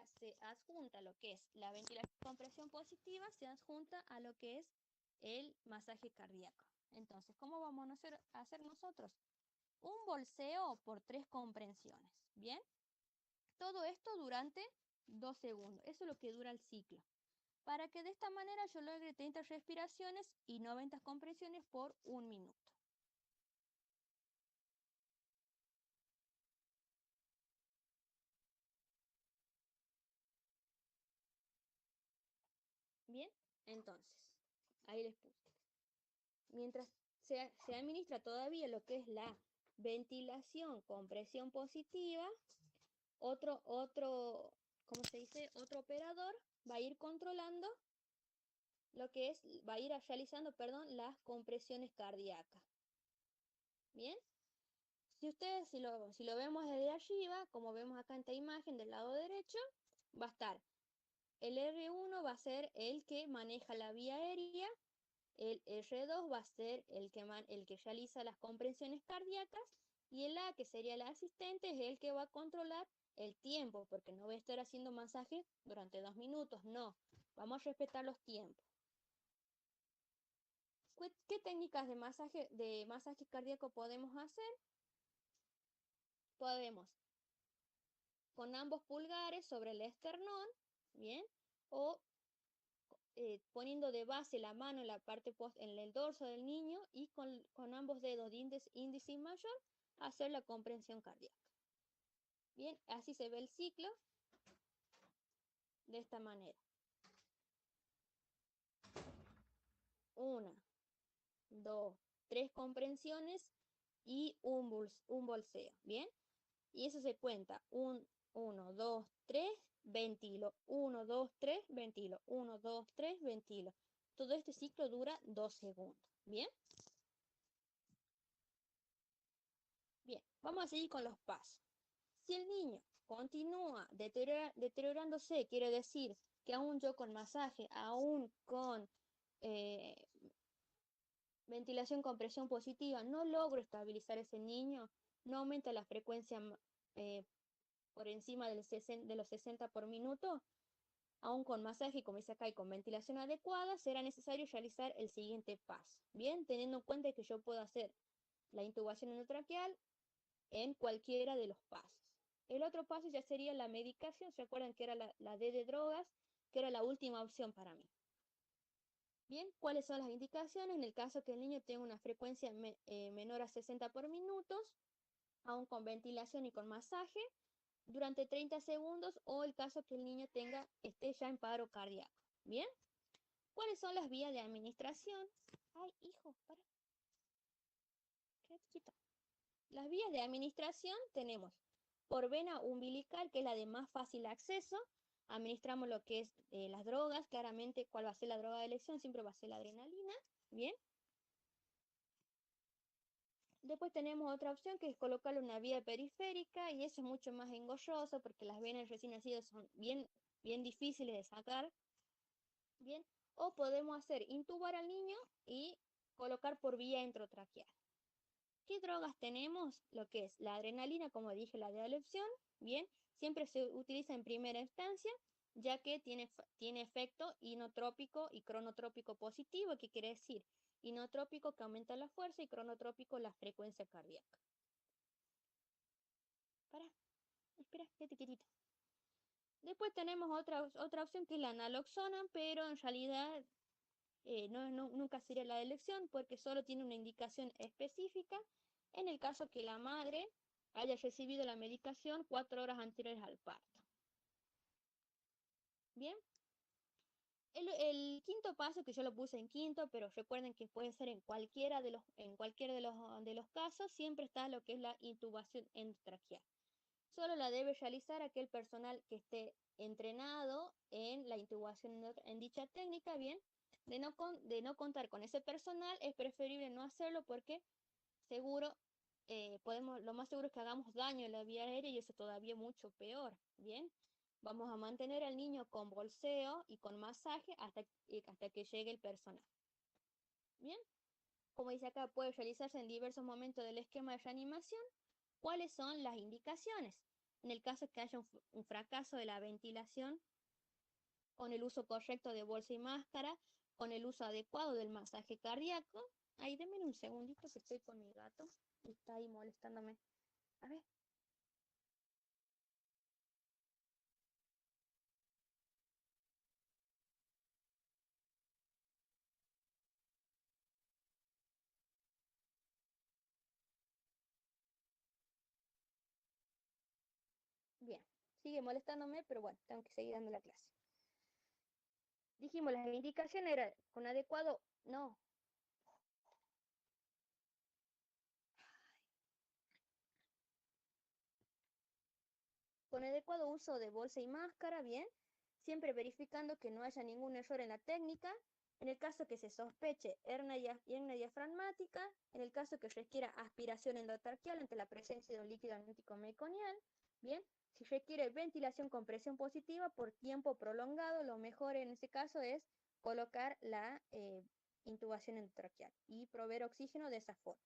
adjunta lo que es la ventilación con presión positiva, se adjunta a lo que es el masaje cardíaco. Entonces, ¿cómo vamos a hacer nosotros? Un bolseo por 3 comprensiones. Bien, todo esto durante 2 segundos. Eso es lo que dura el ciclo. Para que de esta manera yo logre 30 respiraciones y 90 compresiones por 1 minuto. Bien, entonces, ahí les puse. Mientras se administra todavía lo que es la ventilación con presión positiva, ¿cómo se dice? Otro operador va a ir controlando va a ir realizando, perdón, las compresiones cardíacas. Bien, si lo vemos desde arriba, como vemos acá en esta imagen del lado derecho, va a estar el R1 va a ser el que maneja la vía aérea, el R2 va a ser el que realiza las comprensiones cardíacas y el A, que sería el asistente, es el que va a controlar el tiempo, porque no voy a estar haciendo masaje durante 2 minutos, no, vamos a respetar los tiempos. ¿Qué técnicas de masaje cardíaco podemos hacer? Podemos con ambos pulgares sobre el esternón, ¿bien? O poniendo de base la mano en la parte en el dorso del niño y con ambos dedos de índice y mayor hacer la comprensión cardíaca. Bien, así se ve el ciclo de esta manera. 1, 2, 3 comprensiones y un bolseo. Bien, y eso se cuenta. 1, 2, 3, ventilo. 1, 2, 3, ventilo. 1, 2, 3, ventilo. Todo este ciclo dura 2 segundos. Bien. Bien, vamos a seguir con los pasos. Si el niño continúa deteriorándose, quiere decir que aún yo con masaje, aún con eh, ventilación con presión positiva, no logro estabilizar ese niño, no aumenta la frecuencia eh, por encima de los 60 por minuto, aún con masaje, como dice acá, y con ventilación adecuada, será necesario realizar el siguiente paso. Bien, teniendo en cuenta que yo puedo hacer la intubación endotraqueal en cualquiera de los pasos. El otro paso ya sería la medicación. ¿Se acuerdan que era la D de drogas? Que era la última opción para mí. Bien, ¿cuáles son las indicaciones? En el caso que el niño tenga una frecuencia menor a 60 por minutos, aún con ventilación y con masaje, durante 30 segundos, o el caso que el niño esté ya en paro cardíaco. Bien, ¿cuáles son las vías de administración? Ay, hijo, para. Quédate quieto. Las vías de administración tenemos por vena umbilical, que es la de más fácil acceso. Administramos lo que es las drogas, claramente cuál va a ser la droga de elección, siempre va a ser la adrenalina. Bien. Después tenemos otra opción que es colocarle una vía periférica y eso es mucho más engorroso porque las venas recién nacidas son bien, bien difíciles de sacar. Bien. O podemos hacer intubar al niño y colocar por vía endotraqueal. ¿Qué drogas tenemos? Lo que es la adrenalina, como dije, la de elección, bien, siempre se utiliza en primera instancia, ya que tiene efecto inotrópico y cronotrópico positivo. ¿Qué quiere decir? Inotrópico que aumenta la fuerza y cronotrópico la frecuencia cardíaca. Espera, quédate quietito. Después tenemos otra opción que es la naloxona, pero en realidad nunca sería la elección porque solo tiene una indicación específica en el caso que la madre haya recibido la medicación 4 horas anteriores al parto. Bien, el quinto paso, que yo lo puse en quinto, pero recuerden que puede ser en cualquiera de los casos, siempre está lo que es la intubación endotraqueal. Solo la debe realizar aquel personal que esté entrenado en la intubación en dicha técnica. Bien, de no contar con ese personal, es preferible no hacerlo porque seguro, lo más seguro es que hagamos daño en la vía aérea y eso todavía mucho peor. Bien, vamos a mantener al niño con bolseo y con masaje hasta que llegue el personal. Bien, como dice acá, puede realizarse en diversos momentos del esquema de reanimación. ¿Cuáles son las indicaciones? En el caso que haya un fracaso de la ventilación, con el uso correcto de bolsa y máscara, con el uso adecuado del masaje cardíaco. Ahí, denme un segundito que estoy con mi gato y está ahí molestándome. A ver. Bien, sigue molestándome, pero bueno, tengo que seguir dando la clase. Dijimos, las indicaciones eran con adecuado, no. Con adecuado uso de bolsa y máscara, bien, siempre verificando que no haya ningún error en la técnica, En el caso que se sospeche hernia diafragmática, en el caso que requiera aspiración endotraqueal ante la presencia de un líquido amniótico meconial, bien, si requiere ventilación con presión positiva por tiempo prolongado, lo mejor en ese caso es colocar la intubación endotraqueal y proveer oxígeno de esa forma.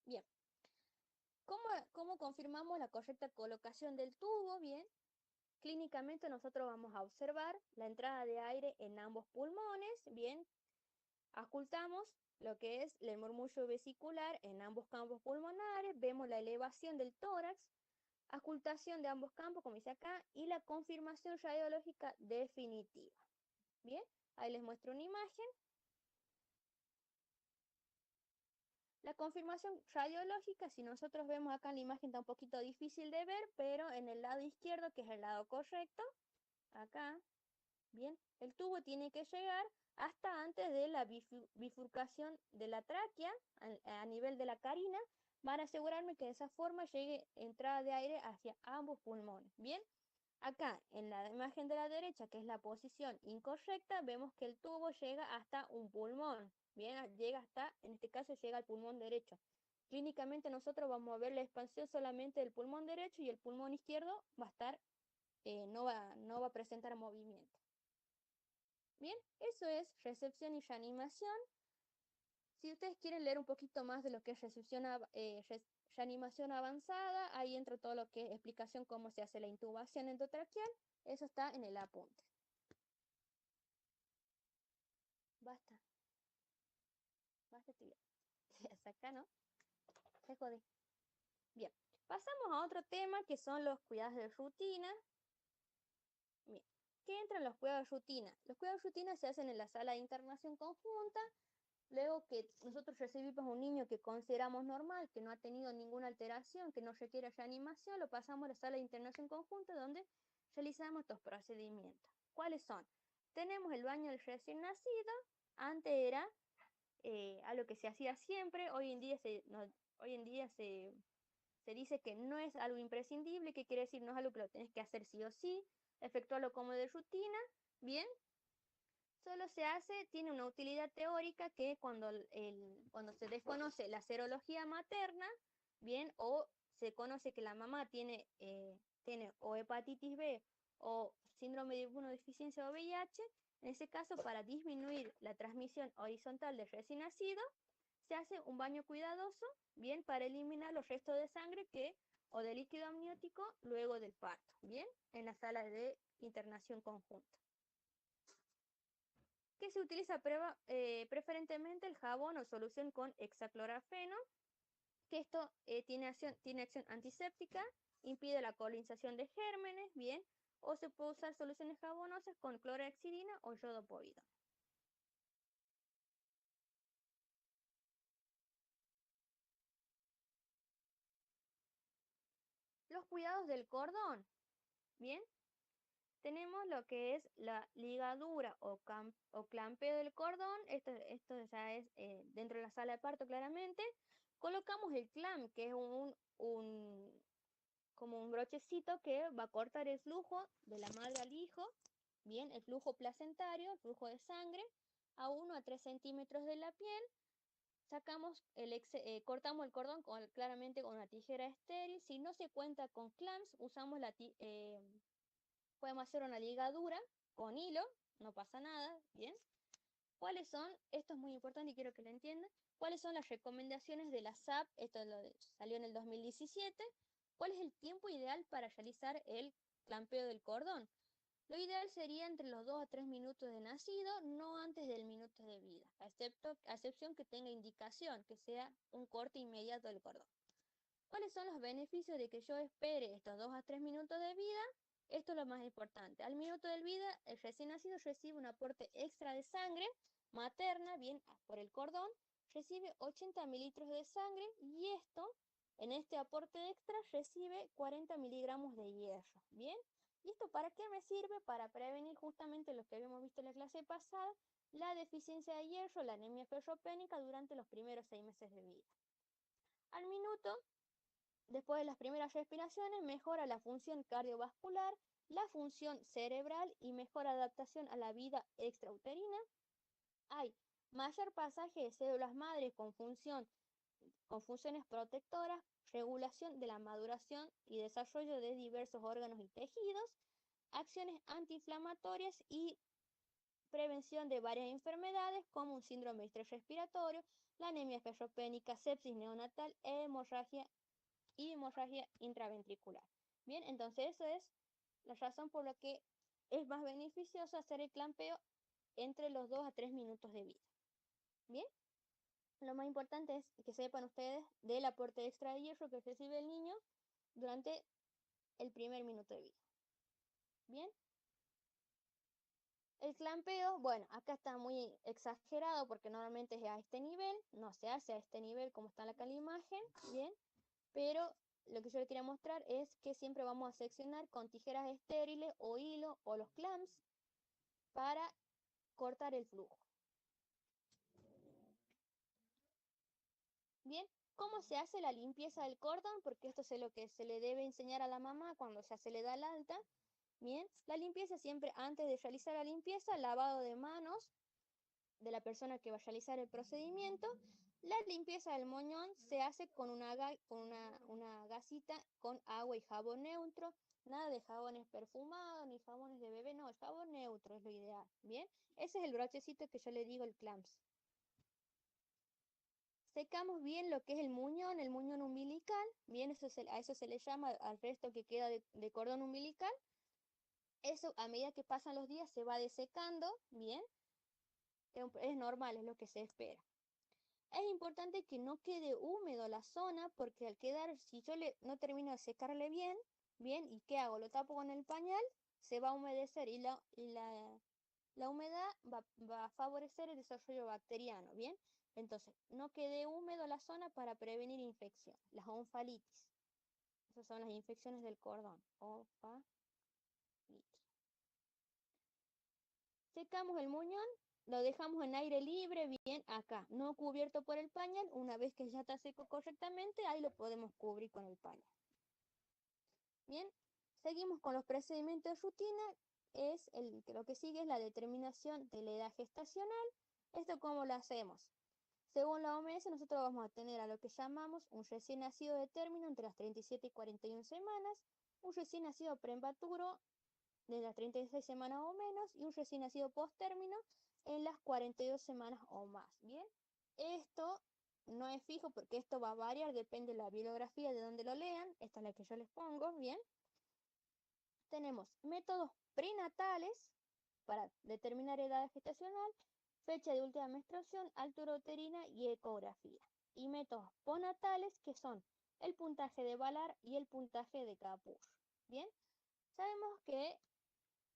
Bien, ¿cómo confirmamos la correcta colocación del tubo? Bien, clínicamente nosotros vamos a observar la entrada de aire en ambos pulmones, bien, ocultamos lo que es el murmullo vesicular en ambos campos pulmonares, vemos la elevación del tórax, ocultación de ambos campos, como dice acá, y la confirmación radiológica definitiva. Bien, ahí les muestro una imagen. La confirmación radiológica, si nosotros vemos acá en la imagen, está un poquito difícil de ver, pero en el lado izquierdo, que es el lado correcto, acá, bien, el tubo tiene que llegar hasta antes de la bifurcación de la tráquea a nivel de la carina para asegurarme que de esa forma llegue entrada de aire hacia ambos pulmones. Bien, acá en la imagen de la derecha, que es la posición incorrecta, vemos que el tubo llega hasta un pulmón. Bien, llega hasta, en este caso llega al pulmón derecho. Clínicamente nosotros vamos a ver la expansión solamente del pulmón derecho y el pulmón izquierdo va a estar, no va a presentar movimiento. Bien, eso es recepción y reanimación. Si ustedes quieren leer un poquito más de lo que es reanimación avanzada, ahí entra todo lo que es explicación cómo se hace la intubación endotraqueal. Eso está en el apunte. Basta, basta, tía. Hasta acá, ¿no? Se jode. Bien, pasamos a otro tema que son los cuidados de rutina. Bien, ¿qué entran los cuidados de rutina? Los cuidados de rutina se hacen en la sala de internación conjunta. Luego que nosotros recibimos a un niño que consideramos normal, que no ha tenido ninguna alteración, que no requiere reanimación, lo pasamos a la sala de internación conjunta donde realizamos estos procedimientos. ¿Cuáles son? Tenemos el baño del recién nacido. Antes era algo que se hacía siempre. Hoy en día se dice que no es algo imprescindible. ¿Qué quiere decir? No es algo que lo tenés que hacer sí o sí, efectuarlo como de rutina. Bien, solo se hace, tiene una utilidad teórica que cuando se desconoce la serología materna, bien, o se conoce que la mamá tiene o hepatitis B o síndrome de inmunodeficiencia o VIH, en ese caso, para disminuir la transmisión horizontal del recién nacido, se hace un baño cuidadoso, bien, para eliminar los restos de sangre o de líquido amniótico luego del parto, bien, en la sala de internación conjunta. Que se utiliza preferentemente el jabón o solución con hexaclorafeno, que esto tiene acción antiséptica, impide la colonización de gérmenes, bien, o se puede usar soluciones jabonosas con clorhexidina o yodopovidona. Los cuidados del cordón, bien, tenemos lo que es la ligadura o clampeo del cordón. Esto ya es dentro de la sala de parto claramente. Colocamos el clamp, que es como un brochecito que va a cortar el flujo de la madre al hijo, bien, el flujo placentario, el flujo de sangre, a 1 a 3 centímetros de la piel. Cortamos el cordón claramente con una tijera estéril. Si no se cuenta con clamps, podemos hacer una ligadura con hilo, no pasa nada, bien. ¿Cuáles son? Esto es muy importante y quiero que lo entiendan. ¿Cuáles son las recomendaciones de la SAP? Esto salió en el 2017. ¿Cuál es el tiempo ideal para realizar el clampeo del cordón? Lo ideal sería entre los 2 a 3 minutos de nacido, no antes del minuto de vida, a excepción que tenga indicación, que sea un corte inmediato del cordón. ¿Cuáles son los beneficios de que yo espere estos 2 a 3 minutos de vida? Esto es lo más importante. Al minuto de vida, el recién nacido recibe un aporte extra de sangre materna, bien, por el cordón, recibe 80 mililitros de sangre y en este aporte extra, recibe 40 miligramos de hierro, bien. ¿Y esto para qué me sirve? Para prevenir justamente lo que habíamos visto en la clase pasada, la deficiencia de hierro, la anemia ferropénica durante los primeros 6 meses de vida. Al minuto, después de las primeras respiraciones, mejora la función cardiovascular, la función cerebral y mejora adaptación a la vida extrauterina. Hay mayor pasaje de células madre con funciones protectoras, regulación de la maduración y desarrollo de diversos órganos y tejidos, acciones antiinflamatorias y prevención de varias enfermedades como un síndrome de estrés respiratorio, la anemia ferropénica, sepsis neonatal e hemorragia intraventricular. Bien, entonces eso es la razón por la que es más beneficioso hacer el clampeo entre los 2 a 3 minutos de vida. Bien, lo más importante es que sepan ustedes del aporte extra de hierro que recibe el niño durante el primer minuto de vida. Bien. El clampeo, bueno, acá está muy exagerado porque normalmente es a este nivel, no se hace a este nivel como está acá en la imagen, bien, pero lo que yo les quería mostrar es que siempre vamos a seccionar con tijeras estériles o hilo o los clamps para cortar el flujo. Bien, ¿cómo se hace la limpieza del cordón? Porque esto es lo que se le debe enseñar a la mamá cuando ya se le da el alta. Bien, la limpieza siempre antes de realizar la limpieza, lavado de manos de la persona que va a realizar el procedimiento. La limpieza del moñón se hace con una gasita con agua y jabón neutro. Nada de jabones perfumados ni jabones de bebé, no, el jabón neutro es lo ideal. Bien, ese es el brochecito que yo le digo el clamps. Secamos bien lo que es el muñón umbilical. Bien, a eso se le llama al resto que queda de cordón umbilical. Eso a medida que pasan los días se va desecando, bien. Es normal, es lo que se espera. Es importante que no quede húmedo la zona porque al quedar, si yo no termino de secarle bien, ¿y qué hago? Lo tapo con el pañal, se va a humedecer y la humedad va a favorecer el desarrollo bacteriano, ¿bien? Entonces, no quede húmedo la zona para prevenir infección, las onfalitis. Esas son las infecciones del cordón, onfalitis. Secamos el muñón, lo dejamos en aire libre, bien acá, no cubierto por el pañal. Una vez que ya está seco correctamente, ahí lo podemos cubrir con el pañal. Bien, seguimos con los procedimientos de rutina. Lo que sigue es la determinación de la edad gestacional. ¿Esto cómo lo hacemos? Según la OMS, nosotros vamos a tener a lo que llamamos un recién nacido de término entre las 37 y 41 semanas, un recién nacido prematuro de las 36 semanas o menos y un recién nacido post-término en las 42 semanas o más. Bien, esto no es fijo porque esto va a variar, depende de la bibliografía de donde lo lean. Esta es la que yo les pongo, bien. Tenemos métodos prenatales para determinar edad gestacional, fecha de última menstruación, altura uterina y ecografía. Y métodos postnatales que son el puntaje de Valar y el puntaje de Kapur. Bien, sabemos que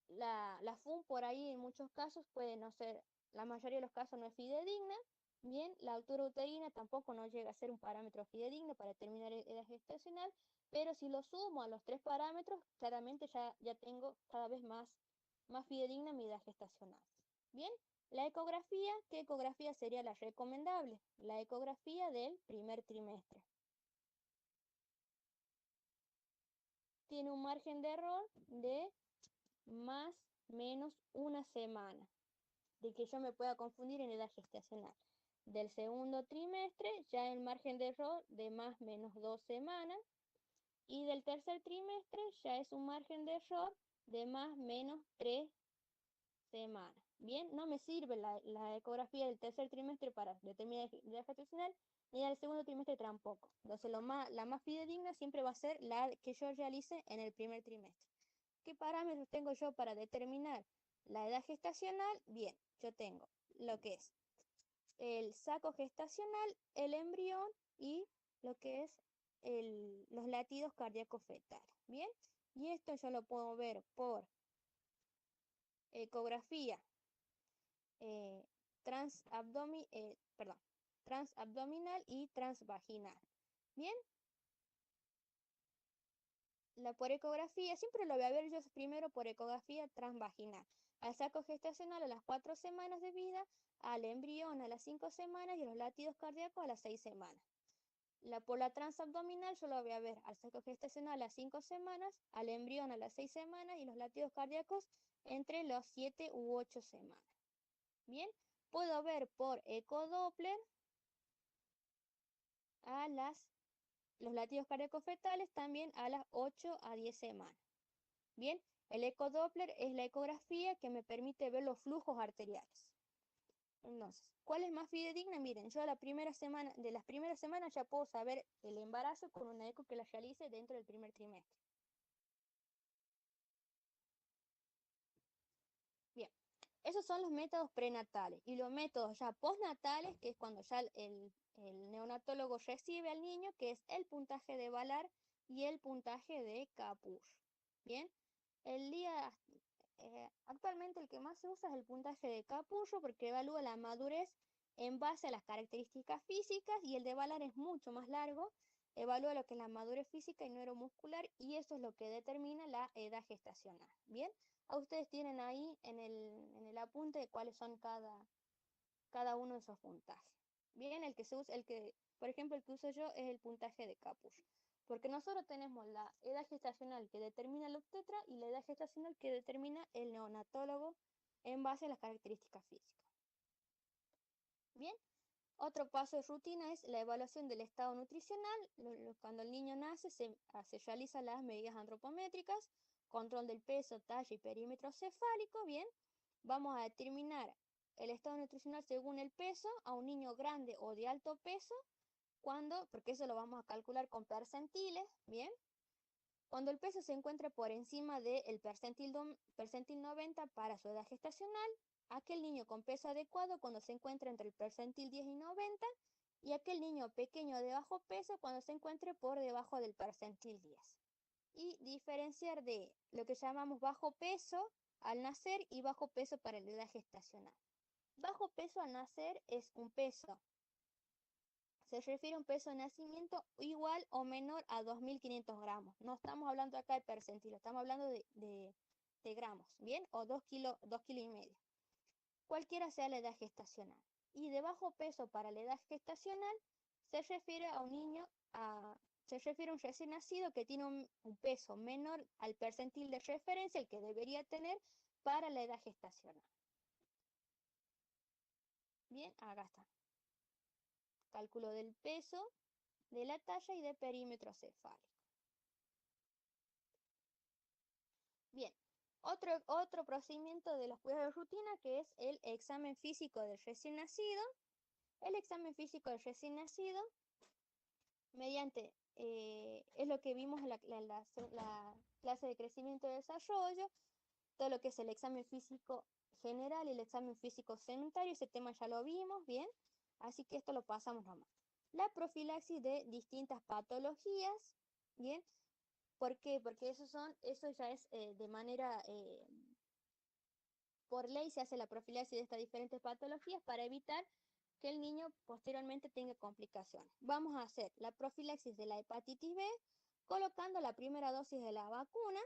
la FUN por ahí en muchos casos puede no ser, la mayoría de los casos no es fidedigna. Bien, la altura uterina tampoco no llega a ser un parámetro fidedigno para determinar edad gestacional, pero si lo sumo a los 3 parámetros, claramente ya tengo cada vez más fidedigna mi edad gestacional. Bien, la ecografía, ¿qué ecografía sería la recomendable? La ecografía del primer trimestre. Tiene un margen de error de más menos una semana, de que yo me pueda confundir en edad gestacional. Del segundo trimestre ya el margen de error de más menos 2 semanas y del tercer trimestre ya es un margen de error de más menos 3 semanas. Bien, no me sirve la ecografía del tercer trimestre para determinar edad gestacional ni la del segundo trimestre tampoco. Entonces la más fidedigna siempre va a ser la que yo realice en el primer trimestre. ¿Qué parámetros tengo yo para determinar la edad gestacional? Bien, yo tengo lo que es el saco gestacional, el embrión y lo que es los latidos cardíacos fetales. Bien, y esto yo lo puedo ver por ecografía eh, transabdominal y transvaginal. Bien, La por ecografía, siempre lo voy a ver yo primero por ecografía transvaginal. Al saco gestacional a las 4 semanas de vida, al embrión a las 5 semanas y a los latidos cardíacos a las 6 semanas. Por la transabdominal yo lo voy a ver al saco gestacional a las 5 semanas, al embrión a las 6 semanas y los latidos cardíacos entre los 7 u 8 semanas. Bien, puedo ver por ecodoppler a los latidos cardíacos fetales también a las 8 a 10 semanas. Bien, el ecodoppler es la ecografía que me permite ver los flujos arteriales. Entonces, ¿cuál es más fidedigna? Miren, yo de las primeras semanas ya puedo saber el embarazo con una eco que la realice dentro del primer trimestre. Bien, esos son los métodos prenatales y los métodos ya postnatales, que es cuando ya el neonatólogo recibe al niño, que es el puntaje de Valar y el puntaje de Capus. Bien, el día actualmente el que más se usa es el puntaje de Capullo porque evalúa la madurez en base a las características físicas y el de Valar es mucho más largo, evalúa lo que es la madurez física y neuromuscular y eso es lo que determina la edad gestacional. Bien, a ustedes tienen ahí en el apunte de cuáles son cada uno de esos puntajes. Bien, el que se usa, por ejemplo, el que uso yo es el puntaje de Capullo. Porque nosotros tenemos la edad gestacional que determina el obstetra y la edad gestacional que determina el neonatólogo en base a las características físicas. Bien, otro paso de rutina es la evaluación del estado nutricional. Cuando el niño nace se realizan las medidas antropométricas, control del peso, talla y perímetro cefálico. Bien, vamos a determinar el estado nutricional según el peso a un niño grande o de alto peso, porque eso lo vamos a calcular con percentiles, ¿bien? Cuando el peso se encuentre por encima del percentil 90 para su edad gestacional, aquel niño con peso adecuado cuando se encuentre entre el percentil 10 y 90, y aquel niño pequeño de bajo peso cuando se encuentre por debajo del percentil 10. Y diferenciar de lo que llamamos bajo peso al nacer y bajo peso para la edad gestacional. Bajo peso al nacer es un peso. Se refiere a un peso de nacimiento igual o menor a 2.500 gramos. No estamos hablando acá de percentilos, estamos hablando de gramos, ¿bien? O 2,5 kilos. Cualquiera sea la edad gestacional. Y de bajo peso para la edad gestacional se refiere a un niño, se refiere a un recién nacido que tiene un peso menor al percentil de referencia, el que debería tener para la edad gestacional. Bien, acá está. Cálculo del peso, de la talla y de perímetro cefálico. Bien, otro procedimiento de los cuidados de rutina que es el examen físico del recién nacido. El examen físico del recién nacido, es lo que vimos en la clase de crecimiento y desarrollo, todo lo que es el examen físico general y el examen físico segmentario, ese tema ya lo vimos, bien, así que esto lo pasamos nomás. La profilaxis de distintas patologías, bien, ¿por qué? Porque eso ya es de manera, por ley se hace la profilaxis de estas diferentes patologías para evitar que el niño posteriormente tenga complicaciones. Vamos a hacer la profilaxis de la hepatitis B colocando la primera dosis de la vacuna,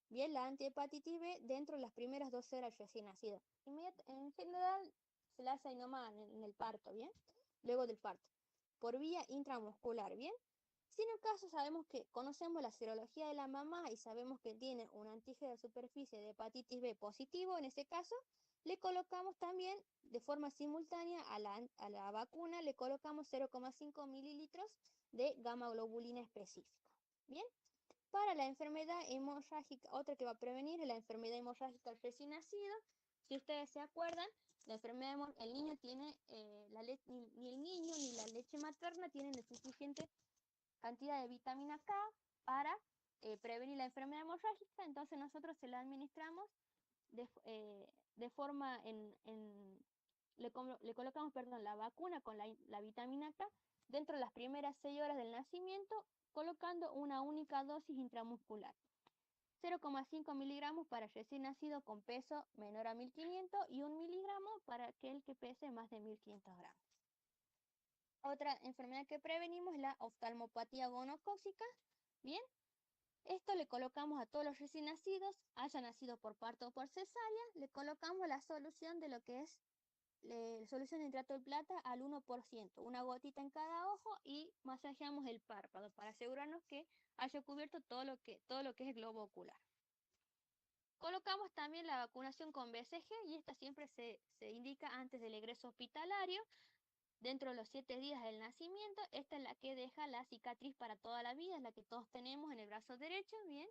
bien, la antihepatitis B dentro de las primeras 12 horas recién nacido. En general se la hace ahí nomás en el parto, bien, luego del parto, por vía intramuscular, bien. Si en el caso sabemos que conocemos la serología de la mamá y sabemos que tiene un antígeno de superficie de hepatitis B positivo, en ese caso, le colocamos también de forma simultánea a la vacuna, le colocamos 0,5 mililitros de gamma globulina específica. Bien, para la enfermedad hemorrágica, otra que va a prevenir es la enfermedad hemorrágica del recién nacido. Si ustedes se acuerdan, la enfermedad, el niño tiene, ni el niño ni la leche materna tienen la suficiente cantidad de vitamina K para prevenir la enfermedad hemorrágica, entonces nosotros se la administramos de forma le colocamos, perdón, la vacuna con la vitamina K dentro de las primeras 6 horas del nacimiento, colocando una única dosis intramuscular. 0,5 miligramos para el recién nacido con peso menor a 1.500 y 1 miligramo para aquel que pese más de 1.500 gramos. Otra enfermedad que prevenimos es la oftalmopatía gonocócica, ¿bien? Esto le colocamos a todos los recién nacidos, haya nacido por parto o por cesárea, le colocamos la solución de lo que es solución de nitrato de plata al 1%, una gotita en cada ojo y masajeamos el párpado para asegurarnos que haya cubierto todo lo que es el globo ocular. Colocamos también la vacunación con BCG y esta siempre se indica antes del egreso hospitalario, dentro de los 7 días del nacimiento. Esta es la que deja la cicatriz para toda la vida, es la que todos tenemos en el brazo derecho, bien.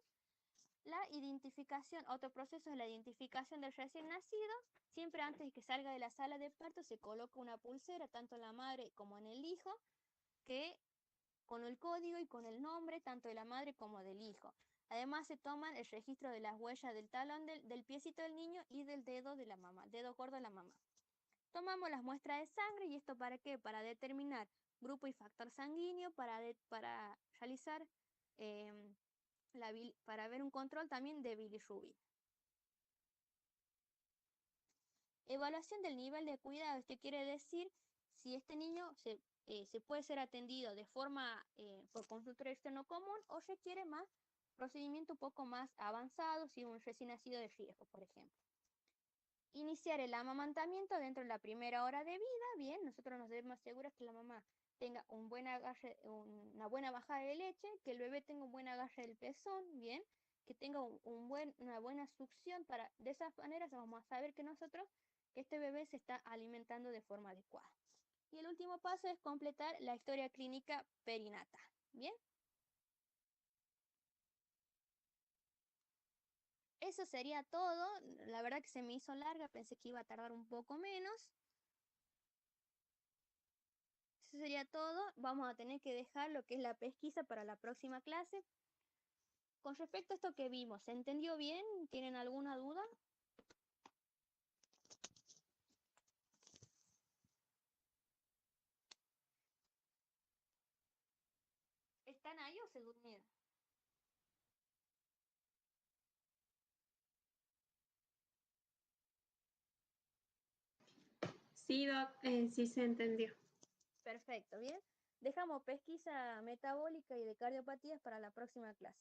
La identificación, otro proceso es la identificación del recién nacido. Siempre antes de que salga de la sala de parto se coloca una pulsera, tanto en la madre como en el hijo, que con el código y con el nombre tanto de la madre como del hijo. Además se toman el registro de las huellas del talón del piecito del niño y del dedo de la mamá, dedo gordo de la mamá. Tomamos las muestras de sangre y esto ¿para qué? Para determinar grupo y factor sanguíneo, para realizar em, para ver un control también de bilirrubina. Evaluación del nivel de cuidado. Esto quiere decir si este niño se puede ser atendido de forma por consultorio externo común o requiere más procedimiento un poco más avanzado, si un recién nacido de riesgo, por ejemplo. Iniciar el amamantamiento dentro de la primera hora de vida. Bien, nosotros nos debemos asegurar que la mamá tenga un buen agarre, una buena bajada de leche, que el bebé tenga un buen agarre del pezón, bien, que tenga una buena succión. De esas maneras vamos a saber que este bebé se está alimentando de forma adecuada. Y el último paso es completar la historia clínica perinatal, bien. Eso sería todo. La verdad que se me hizo larga, pensé que iba a tardar un poco menos. Eso sería todo. Vamos a tener que dejar lo que es la pesquisa para la próxima clase. Con respecto a esto que vimos, ¿se entendió bien? ¿Tienen alguna duda? ¿Están ahí o se durmieron? Sí, Doc, sí se entendió. Perfecto, bien. Dejamos pesquisa metabólica y de cardiopatías para la próxima clase.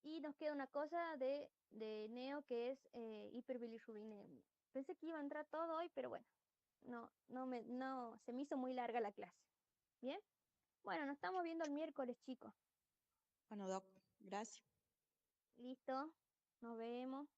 Y nos queda una cosa de neo que es hiperbilirrubinemia. Pensé que iba a entrar todo hoy, pero bueno, no, se me hizo muy larga la clase. ¿Bien? Bueno, nos estamos viendo el miércoles, chicos. Bueno, Doc, gracias. Listo, nos vemos.